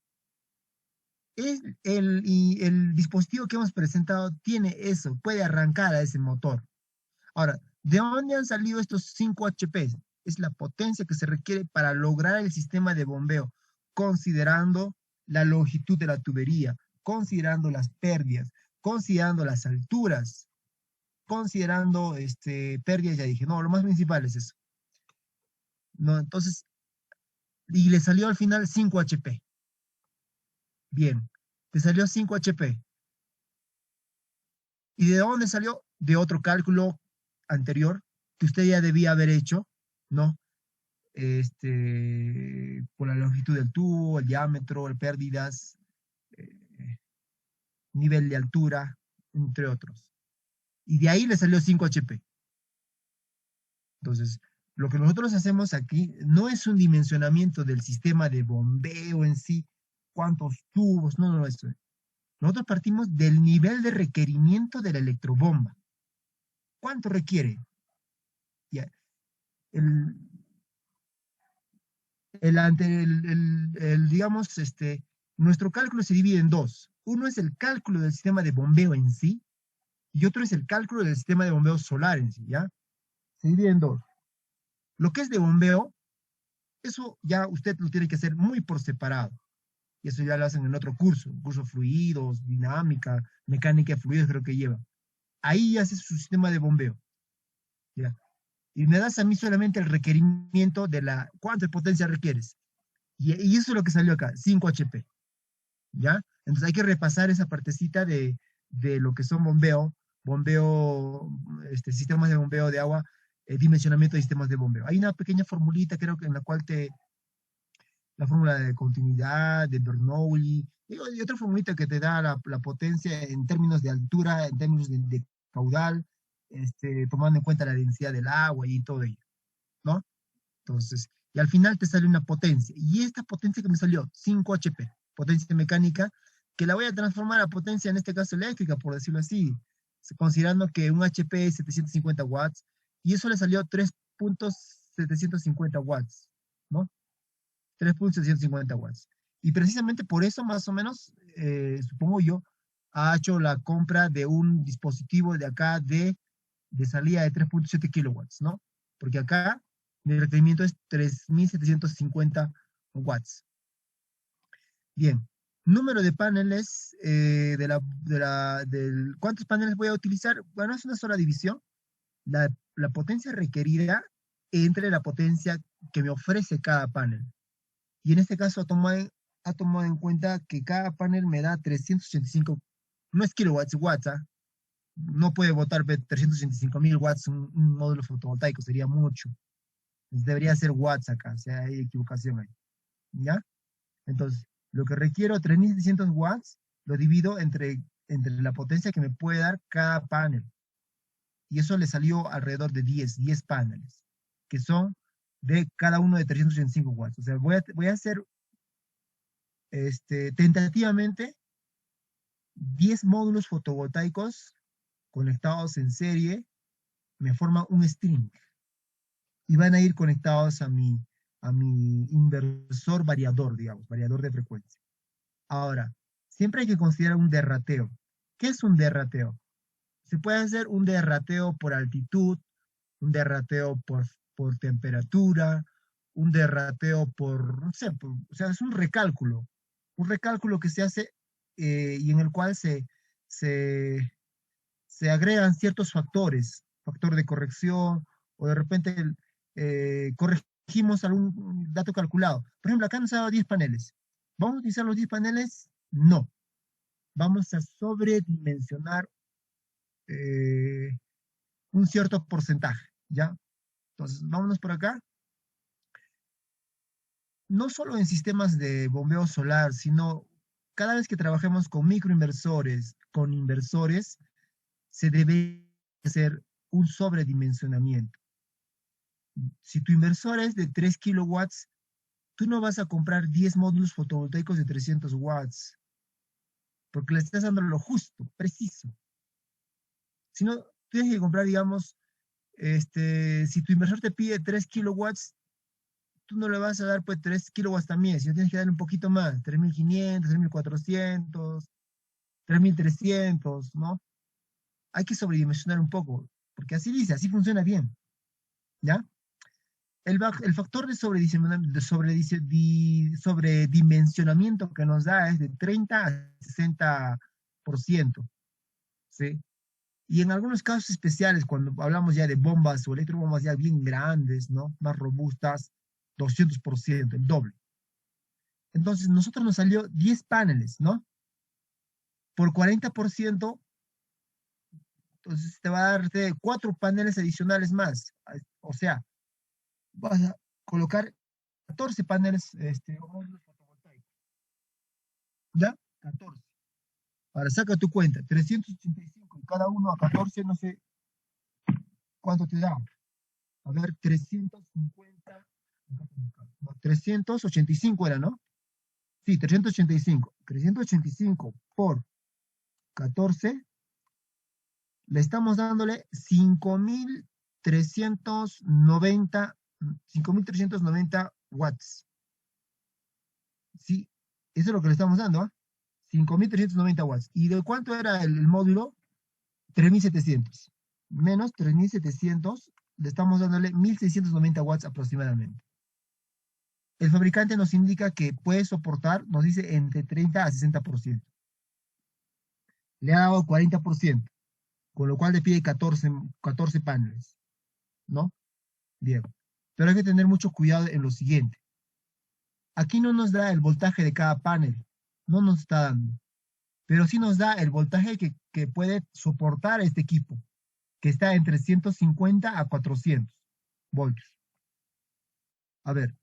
Y el dispositivo que hemos presentado tiene eso, puede arrancar a ese motor. Ahora, ¿de dónde han salido estos 5 HP? Es la potencia que se requiere para lograr el sistema de bombeo, considerando la longitud de la tubería, considerando las pérdidas, considerando las alturas, considerando pérdidas, ya dije, no, lo más principal es eso. No, entonces, y le salió al final 5 HP. Bien, te salió 5 HP. ¿Y de dónde salió? De otro cálculo anterior que usted ya debía haber hecho, ¿no? Por la longitud del tubo, el diámetro, las pérdidas, eh, nivel de altura, entre otros. Y de ahí le salió 5 HP. Entonces, lo que nosotros hacemos aquí no es un dimensionamiento del sistema de bombeo en sí, cuántos tubos, no, no, eso. Nosotros partimos del nivel de requerimiento de la electrobomba. ¿Cuánto requiere? Ya, el, digamos, nuestro cálculo se divide en dos. Uno es el cálculo del sistema de bombeo en sí, y otro es el cálculo del sistema de bombeo solar en sí, ¿ya? Se divide en dos. Lo que es de bombeo, eso ya usted lo tiene que hacer muy por separado. Y eso ya lo hacen en otro curso fluidos, dinámica, mecánica de fluidos creo que lleva. Ahí hace su sistema de bombeo, ¿ya? Y me das a mí solamente el requerimiento de cuánta potencia requieres. Y eso es lo que salió acá, 5 HP, ¿ya? Entonces hay que repasar esa partecita de lo que son sistemas de bombeo de agua, dimensionamiento de sistemas de bombeo. Hay una pequeña formulita, creo que en la cual la fórmula de continuidad, de Bernoulli, y otra formulita que te da la potencia en términos de altura, en términos de caudal, tomando en cuenta la densidad del agua y todo ello, ¿no? Entonces, y al final te sale una potencia. Y esta potencia que me salió, 5 HP, potencia mecánica, que la voy a transformar a potencia, en este caso eléctrica, por decirlo así, considerando que un HP es 750 watts, y eso le salió 3.750 watts, ¿no? 3.750 watts. Y precisamente por eso, más o menos, supongo yo, ha hecho la compra de un dispositivo de acá de salida de 3.7 kilowatts, ¿no? Porque acá mi requerimiento es 3.750 watts. Bien, número de paneles, ¿cuántos paneles voy a utilizar? Bueno, es una sola división. La potencia requerida entre la potencia que me ofrece cada panel. Y en este caso ha tomado en cuenta que cada panel me da 385, no es kilowatts, watts, ¿ah? No puede botar 385.000 watts un módulo fotovoltaico, sería mucho. Debería ser watts acá, o sea, hay equivocación ahí. ¿Ya? Entonces, lo que requiero, 3.700 watts, lo divido entre la potencia que me puede dar cada panel. Y eso le salió alrededor de 10 paneles, que son de cada uno de 385 watts. O sea, voy a hacer tentativamente 10 módulos fotovoltaicos conectados en serie, me forman un string. Y van a ir conectados a mi inversor variador, digamos, variador de frecuencia. Ahora, siempre hay que considerar un derrateo. ¿Qué es un derrateo? Se puede hacer un derrateo por altitud, un derrateo por temperatura, un derrateo no sé, o sea, es un recálculo que se hace y en el cual se agregan ciertos factores, factor de corrección, o de repente corregimos algún dato calculado. Por ejemplo, acá nos ha dado 10 paneles. ¿Vamos a utilizar los 10 paneles? No. Vamos a sobredimensionar eh, un cierto porcentaje, ¿ya? Entonces, vámonos por acá. No solo en sistemas de bombeo solar, sino cada vez que trabajemos con microinversores, con inversores, se debe hacer un sobredimensionamiento. Si tu inversor es de 3 kilowatts, tú no vas a comprar 10 módulos fotovoltaicos de 300 watts, porque le estás dando lo justo, preciso. Sino, tienes que comprar, digamos, si tu inversor te pide 3 kilowatts, tú no le vas a dar pues 3 kilowatts también, si no tienes que darle un poquito más, 3.500, 3.400, 3.300, ¿no? Hay que sobredimensionar un poco, porque así dice, así funciona bien, ¿ya? El factor de sobredimensionamiento que nos da es de 30 a 60%, ¿sí? Y en algunos casos especiales, cuando hablamos ya de bombas o electrobombas ya bien grandes, ¿no? Más robustas, 200%, el doble. Entonces, nosotros nos salió 10 paneles, ¿no? Por 40%, entonces te va a darte 4 paneles adicionales más. O sea, vas a colocar 14 paneles o módulos fotovoltaicos. ¿Ya? 14. Ahora saca tu cuenta, 385 y cada uno a 14, no sé cuánto te da. A ver, 350, no, 385 era, ¿no? Sí, 385. 385 por 14, le estamos dándole 5.390 watts. Sí, eso es lo que le estamos dando, ¿ah? 5.390 watts. ¿Y de cuánto era el módulo? 3.700. Menos 3.700, le estamos dándole 1.690 watts aproximadamente. El fabricante nos indica que puede soportar, nos dice, entre 30 a 60%. Le ha dado 40%, con lo cual le pide 14 paneles, ¿no? Bien. Pero hay que tener mucho cuidado en lo siguiente. Aquí no nos da el voltaje de cada panel, no nos está dando, pero sí nos da el voltaje que puede soportar este equipo, que está entre 150 a 400 voltios. A ver,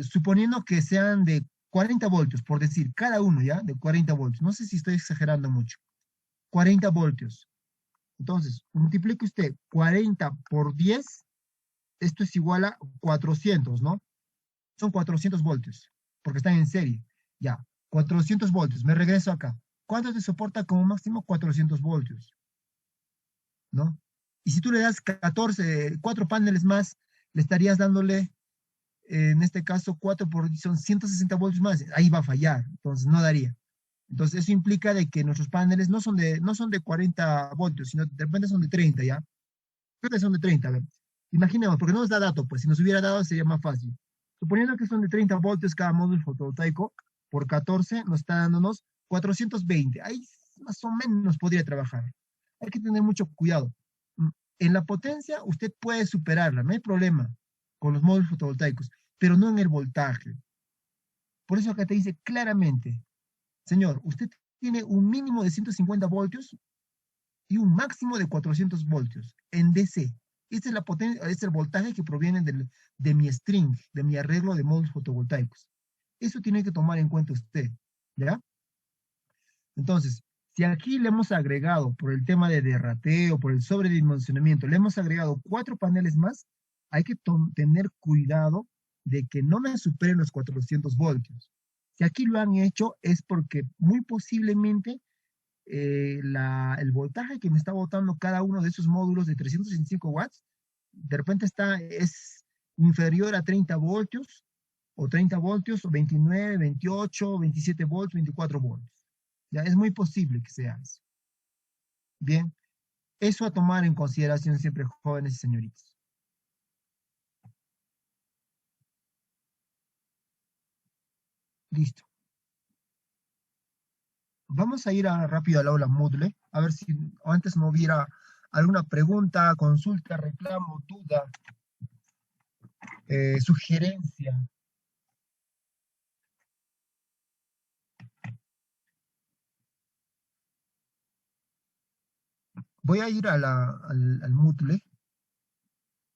suponiendo que sean de 40 voltios, por decir, cada uno, ¿ya? De 40 voltios. No sé si estoy exagerando mucho. 40 voltios. Entonces, multiplique usted 40 por 10, esto es igual a 400, ¿no? Son 400 voltios, porque están en serie. Ya, 400 voltios. Me regreso acá. ¿Cuánto te soporta como máximo? 400 voltios, ¿no? Y si tú le das 4 paneles más, le estarías dándole, en este caso, 4 por, son 160 voltios más. Ahí va a fallar, entonces no daría. Entonces eso implica de que nuestros paneles no son de 40 voltios, sino de repente son de 30, ¿ya? Creo que son de 30, a ver. Imaginemos, porque no nos da dato, pues si nos hubiera dado sería más fácil. Suponiendo que son de 30 voltios cada módulo fotovoltaico, por 14 nos está dándonos 420. Ahí más o menos podría trabajar. Hay que tener mucho cuidado. Mm, En la potencia usted puede superarla, no hay problema con los módulos fotovoltaicos, pero no en el voltaje. Por eso acá te dice claramente, señor, usted tiene un mínimo de 150 voltios y un máximo de 400 voltios en DC. Esta es la potencia, es el voltaje que proviene de mi string, de mi arreglo de módulos fotovoltaicos. Eso tiene que tomar en cuenta usted, ¿ya? Entonces, si aquí le hemos agregado, por el tema de derrateo, por el sobredimensionamiento, le hemos agregado 4 paneles más, hay que tener cuidado de que no me superen los 400 voltios. Si aquí lo han hecho es porque muy posiblemente el voltaje que me está botando cada uno de esos módulos de 365 watts, de repente es inferior a 30 voltios, o 30 voltios, o 29, 28, 27 voltios, 24 voltios. Ya es muy posible que sea eso. Bien, eso a tomar en consideración siempre, jóvenes y señoritas. Listo. Vamos a ir rápido al aula Moodle, a ver si antes no hubiera alguna pregunta, consulta, reclamo, duda, sugerencia. Voy a ir al Moodle.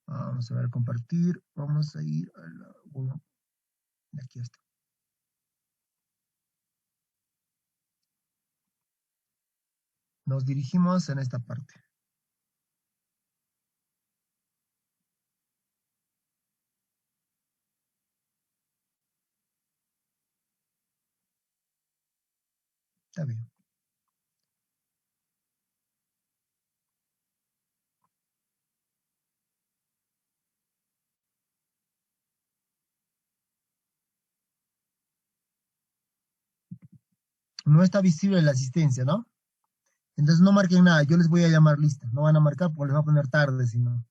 Vamos a ver, compartir. Vamos a ir a la... Bueno, aquí está. Nos dirigimos en esta parte. Está bien. no está visible la asistencia, ¿no? Entonces no marquen nada, yo les voy a llamar lista. No van a marcar porque les va a poner tarde, si no.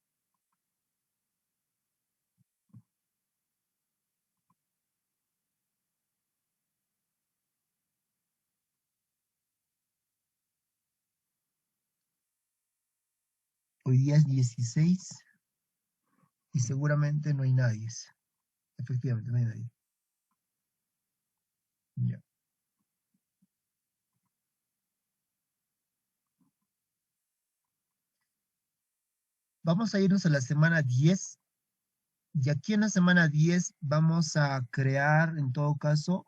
Hoy día es 16 y seguramente no hay nadie. Efectivamente, no hay nadie. Ya. Vamos a irnos a la semana 10 y aquí en la semana 10 vamos a crear, en todo caso,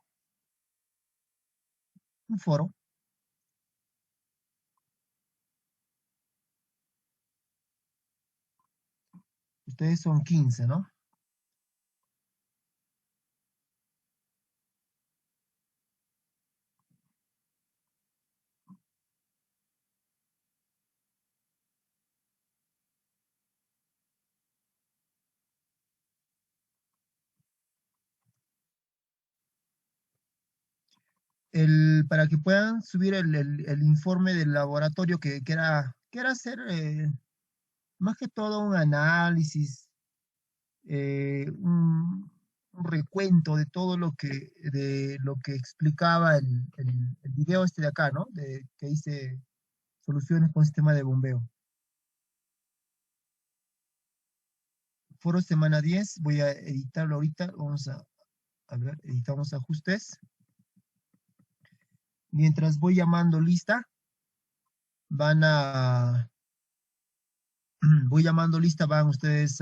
un foro. Ustedes son 15, ¿no? Para que puedan subir el informe del laboratorio que era hacer más que todo un análisis, un recuento de todo de lo que explicaba el video este de acá, ¿no? Que dice soluciones con sistema de bombeo. Foro semana 10, voy a editarlo ahorita, vamos a ver, editamos ajustes. Mientras voy llamando lista, voy llamando lista, van ustedes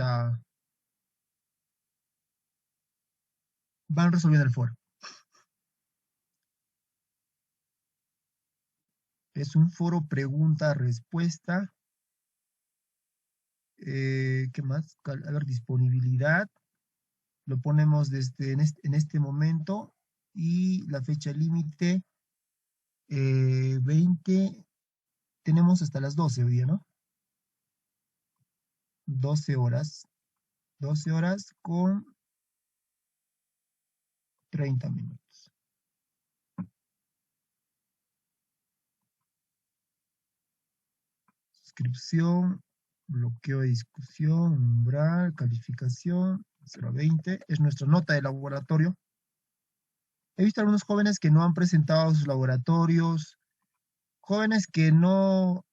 van resolviendo el foro. Es un foro pregunta-respuesta. ¿Qué más? A ver, disponibilidad. Lo ponemos en este momento y la fecha límite 20. Tenemos hasta las 12 hoy día, ¿no? 12 horas. 12 horas con 30 minutos. Suscripción, bloqueo de discusión, umbral, calificación, 0 a 20. Es nuestra nota de laboratorio. He visto algunos jóvenes que no han presentado sus laboratorios, jóvenes que no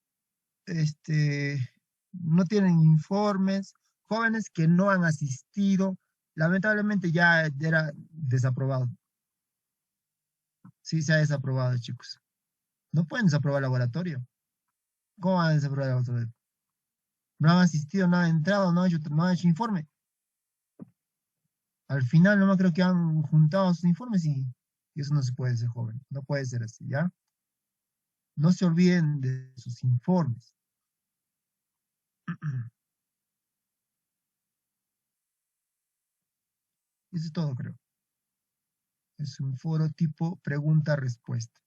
tienen informes, jóvenes que no han asistido. Lamentablemente ya era desaprobado. Sí, se ha desaprobado, chicos. No pueden desaprobar el laboratorio. ¿Cómo van a desaprobar el laboratorio? No han asistido, no han entrado, no han hecho informe. Al final, nomás creo que han juntado sus informes y eso no se puede ser, joven. No puede ser así, ¿ya? No se olviden de sus informes. Eso es todo, creo. Es un foro tipo pregunta-respuesta.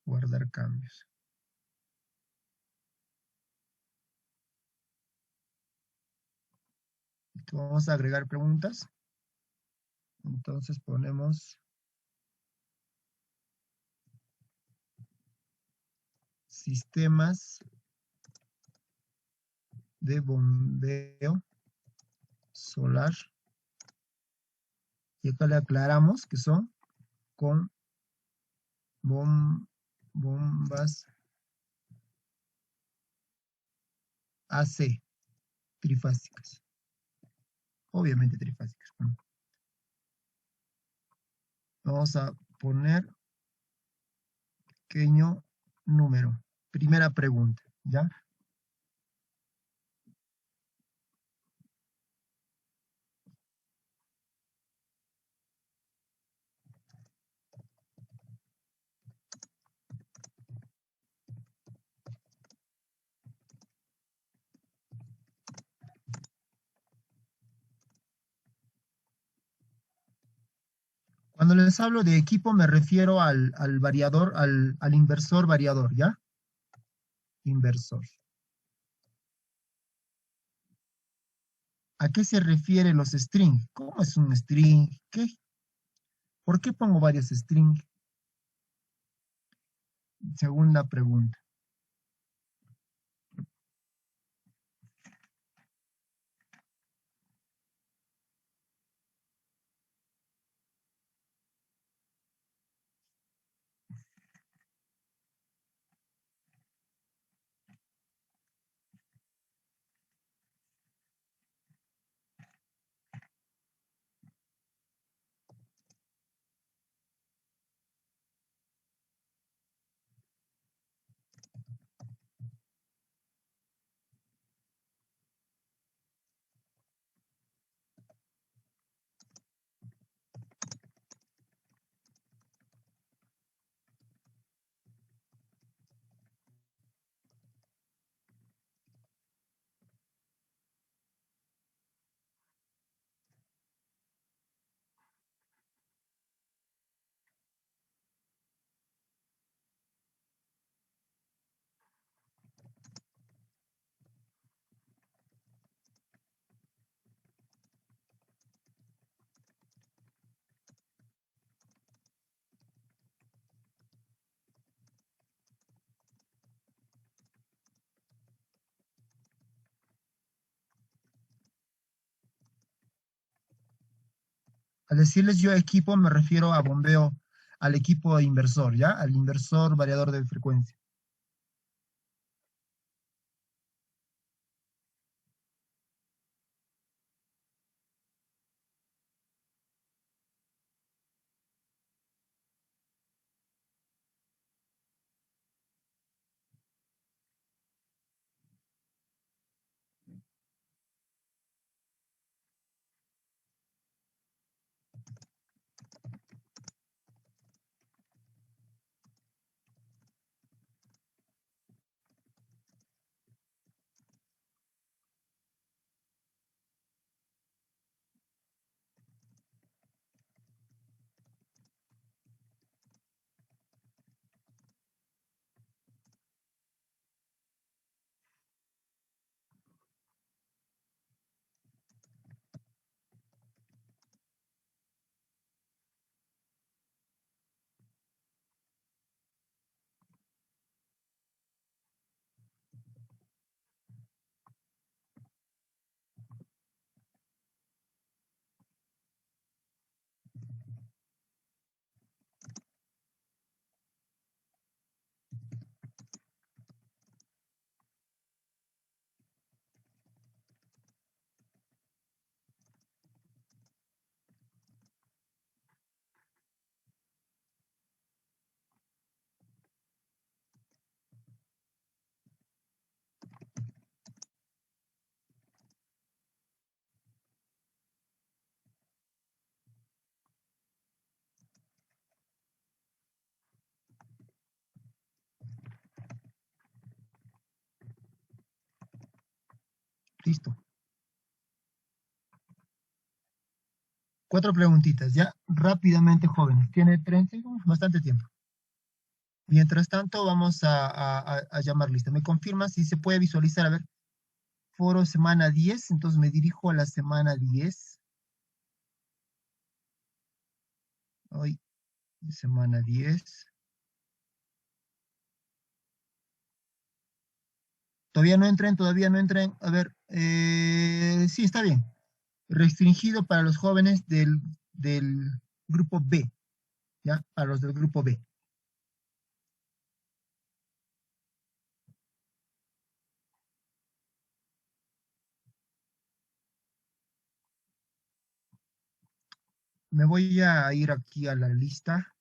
Guardar cambios. Vamos a agregar preguntas. Entonces ponemos sistemas de bombeo solar. Y acá le aclaramos que son con bombas AC, trifásicas. Obviamente trifásicas. Vamos a poner pequeño número. Primera pregunta, ¿ya? Cuando les hablo de equipo me refiero al variador, al inversor variador, ¿ya? Inversor. ¿A qué se refiere los string? ¿Cómo es un string? ¿Qué? ¿Por qué pongo varios string? Segunda pregunta. Al decirles yo equipo me refiero a bombeo, al equipo inversor, ¿ya? Al inversor variador de frecuencia. Listo. 4 preguntitas, ya rápidamente, jóvenes. Tiene 30 segundos, bastante tiempo. Mientras tanto, vamos a llamar lista. ¿Me confirma si se puede visualizar? A ver, foro semana 10, entonces me dirijo a la semana 10. Hoy, semana 10. Todavía no entren, todavía no entren. A ver, sí, está bien. Restringido para los jóvenes del grupo B, ¿ya? Para los del grupo B. Me voy a ir aquí a la lista.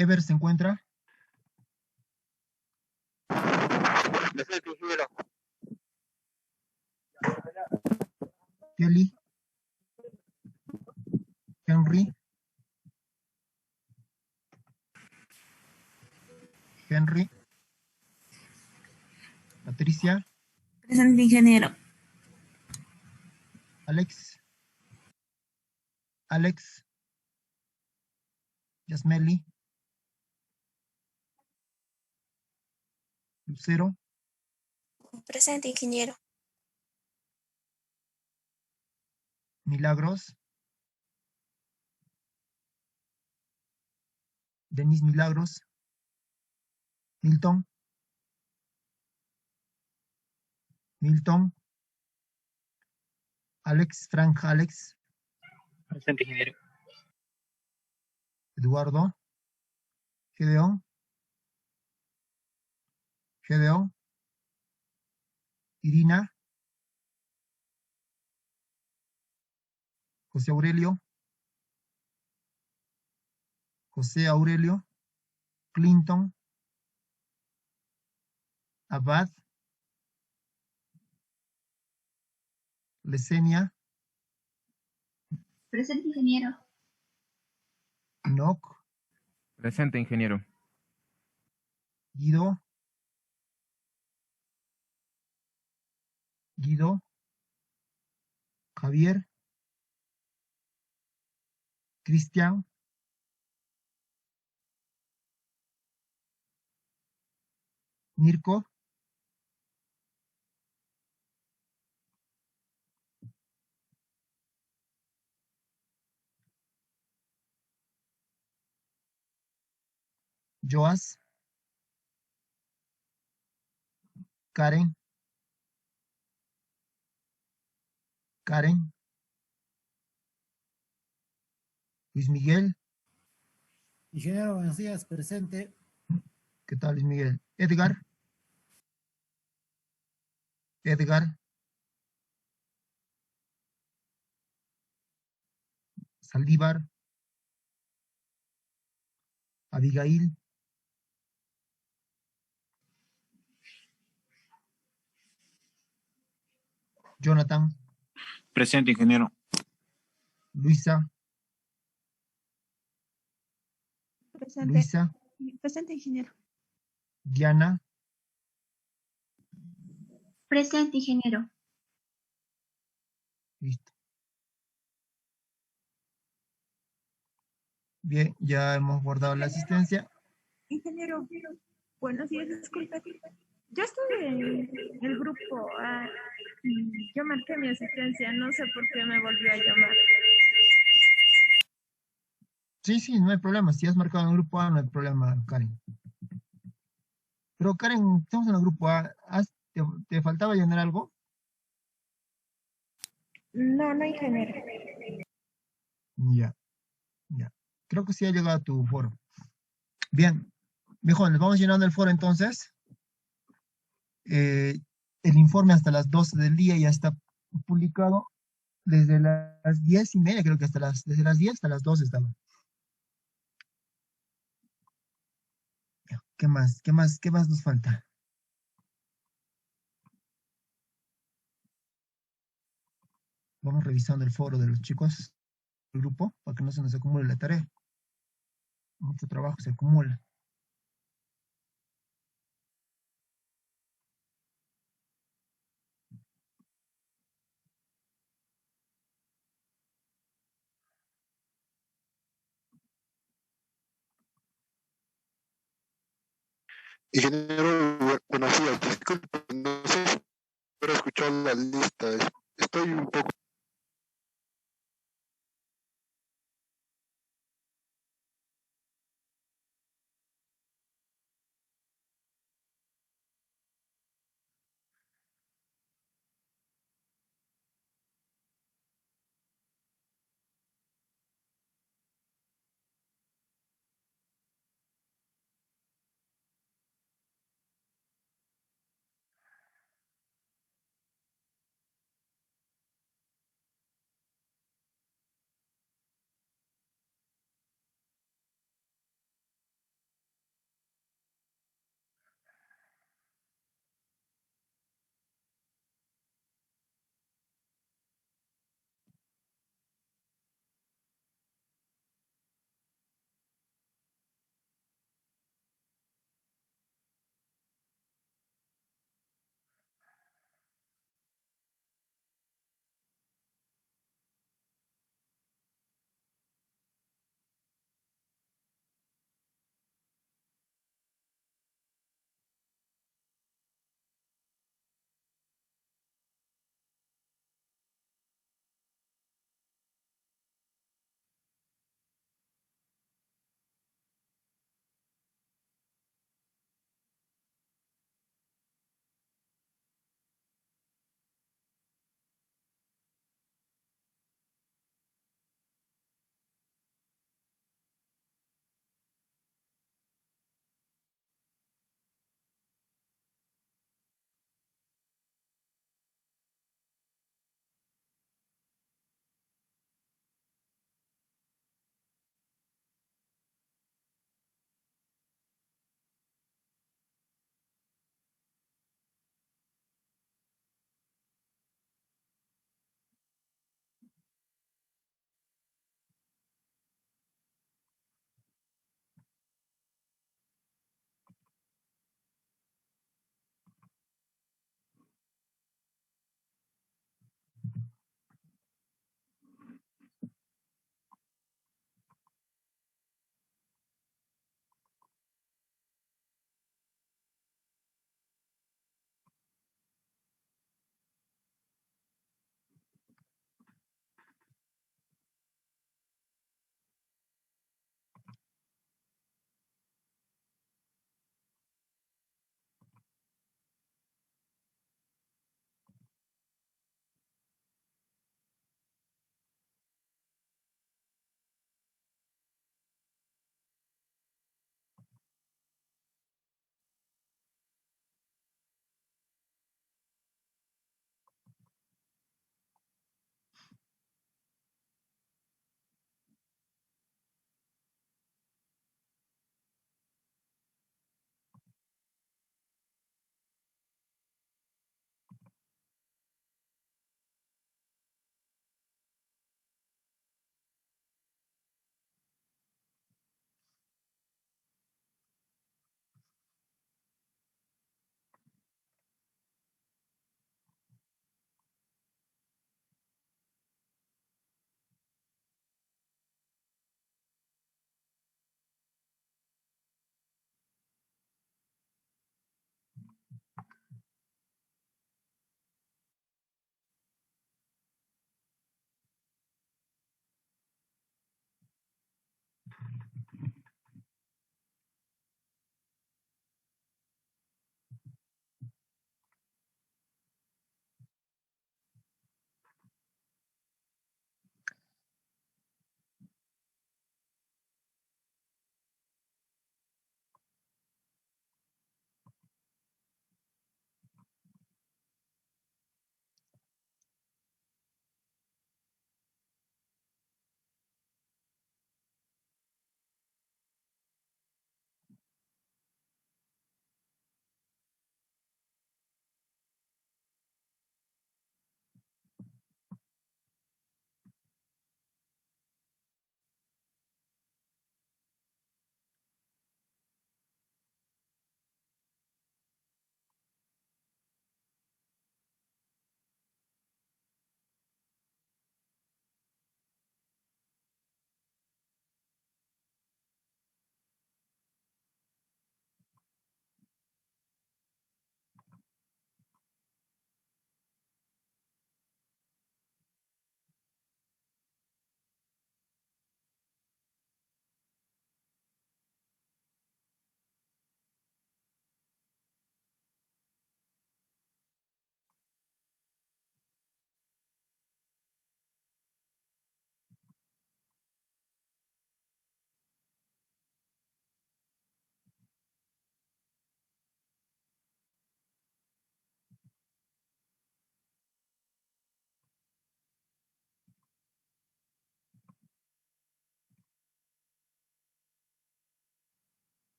Ever se encuentra. Presente, ingeniero. Kelly. Henry. Henry. Patricia. Presente, ingeniero. Alex. Alex. Yasmeli. Lucero. Presente, ingeniero. Milagros. Denise Milagros. Milton. Milton. Alex, Frank Alex. Presente, ingeniero. Eduardo. Gedeón. Gedeón. Irina. José Aurelio. José Aurelio. Clinton. Abad. Lesenia. Presente, ingeniero. Enoch. Presente, ingeniero. Guido. Guido. Javier. Cristian. Mirko. Joas. Karen. Karen. Luis Miguel. Ingeniero, buenos días, presente. ¿Qué tal, Luis Miguel? Edgar. Edgar. Saldívar. Abigail. Jonathan. Presente, ingeniero. Luisa. Presente. Luisa. Presente, ingeniero. Diana. Presente, ingeniero. Listo. Bien, ya hemos guardado la asistencia. Ingeniero, buenos días, disculpe. Yo estoy en el grupo A y yo marqué mi asistencia, no sé por qué me volvió a llamar. Sí, no hay problema. Si has marcado en el grupo A, no hay problema, Karen. Pero Karen, estamos en el grupo A. ¿Te faltaba llenar algo? No, ingeniero. Ya. Creo que sí ha llegado a tu foro. Bien. Mejor, les vamos llenando el foro entonces. El informe hasta las 12 del día ya está publicado. Desde las 10:30, creo que desde las 10 hasta las 12 estaba. ¿Qué más? ¿Qué más nos falta? Vamos revisando el foro de los chicos del grupo para que no se nos acumule la tarea. Mucho trabajo se acumula. Ingeniero, buenos días. Disculpe, no sé si habrá escuchado la lista. Estoy un poco.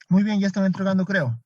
Muy bien, ya están entregando, creo.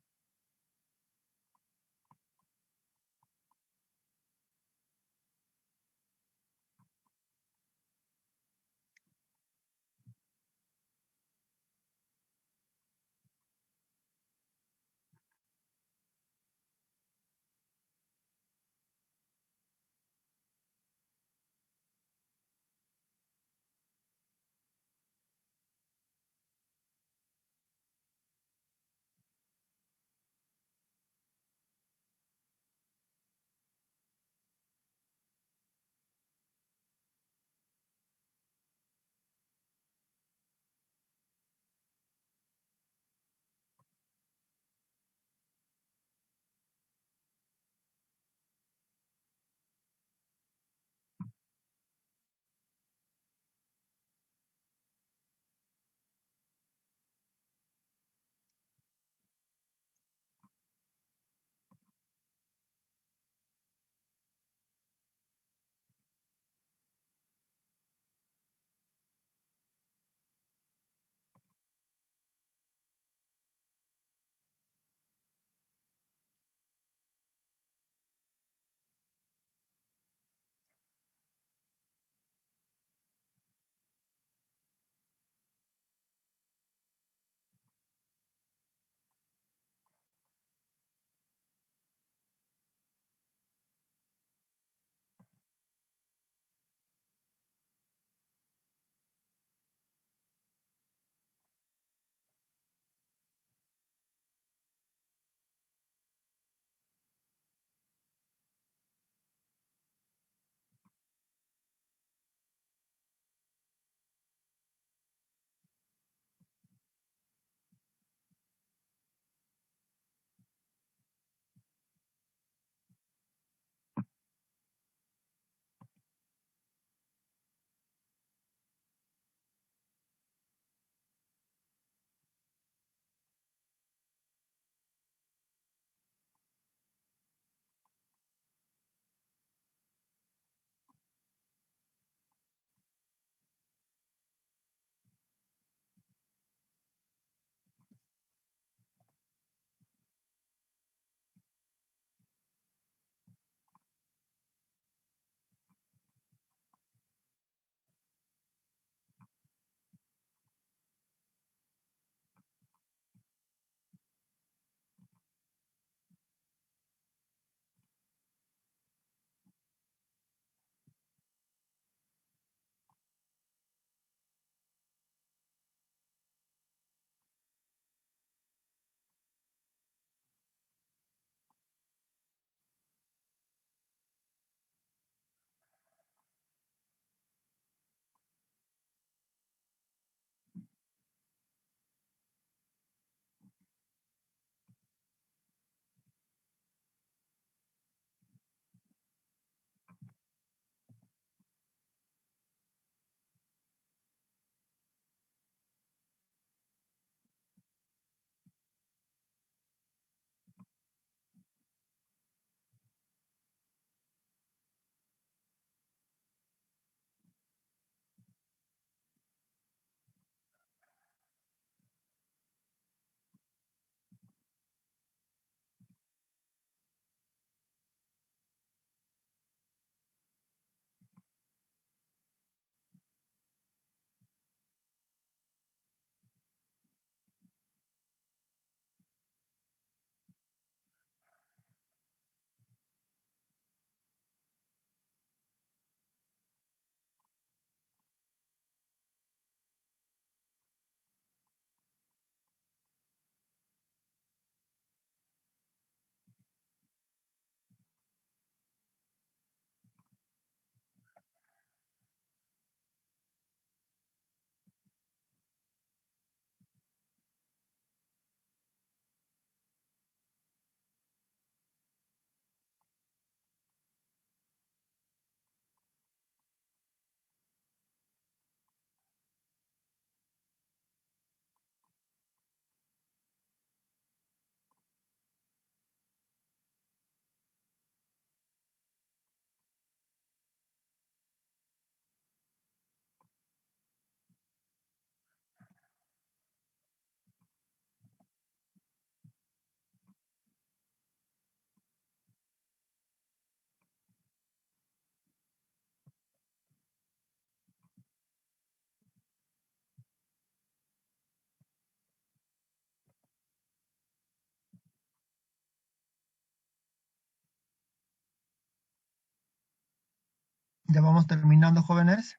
Ya vamos terminando, jóvenes.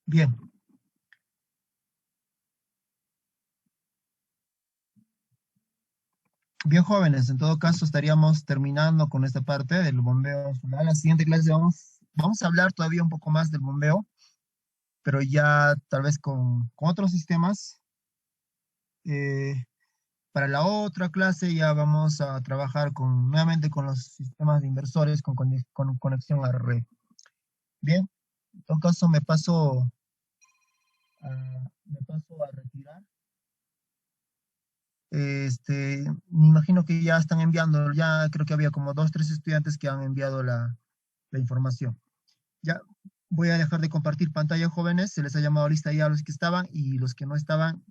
Bien. Bien, jóvenes, en todo caso estaríamos terminando con esta parte del bombeo solar. La siguiente clase vamos a hablar todavía un poco más del bombeo, pero ya tal vez con otros sistemas. Eh, para la otra clase ya vamos a trabajar nuevamente con los sistemas de inversores con conexión a red. Bien, en todo caso me paso a retirar. Me imagino que ya están enviando, ya creo que había como 2, 3 estudiantes que han enviado la información. Ya voy a dejar de compartir pantalla, jóvenes, se les ha llamado lista ya a los que estaban y los que no estaban,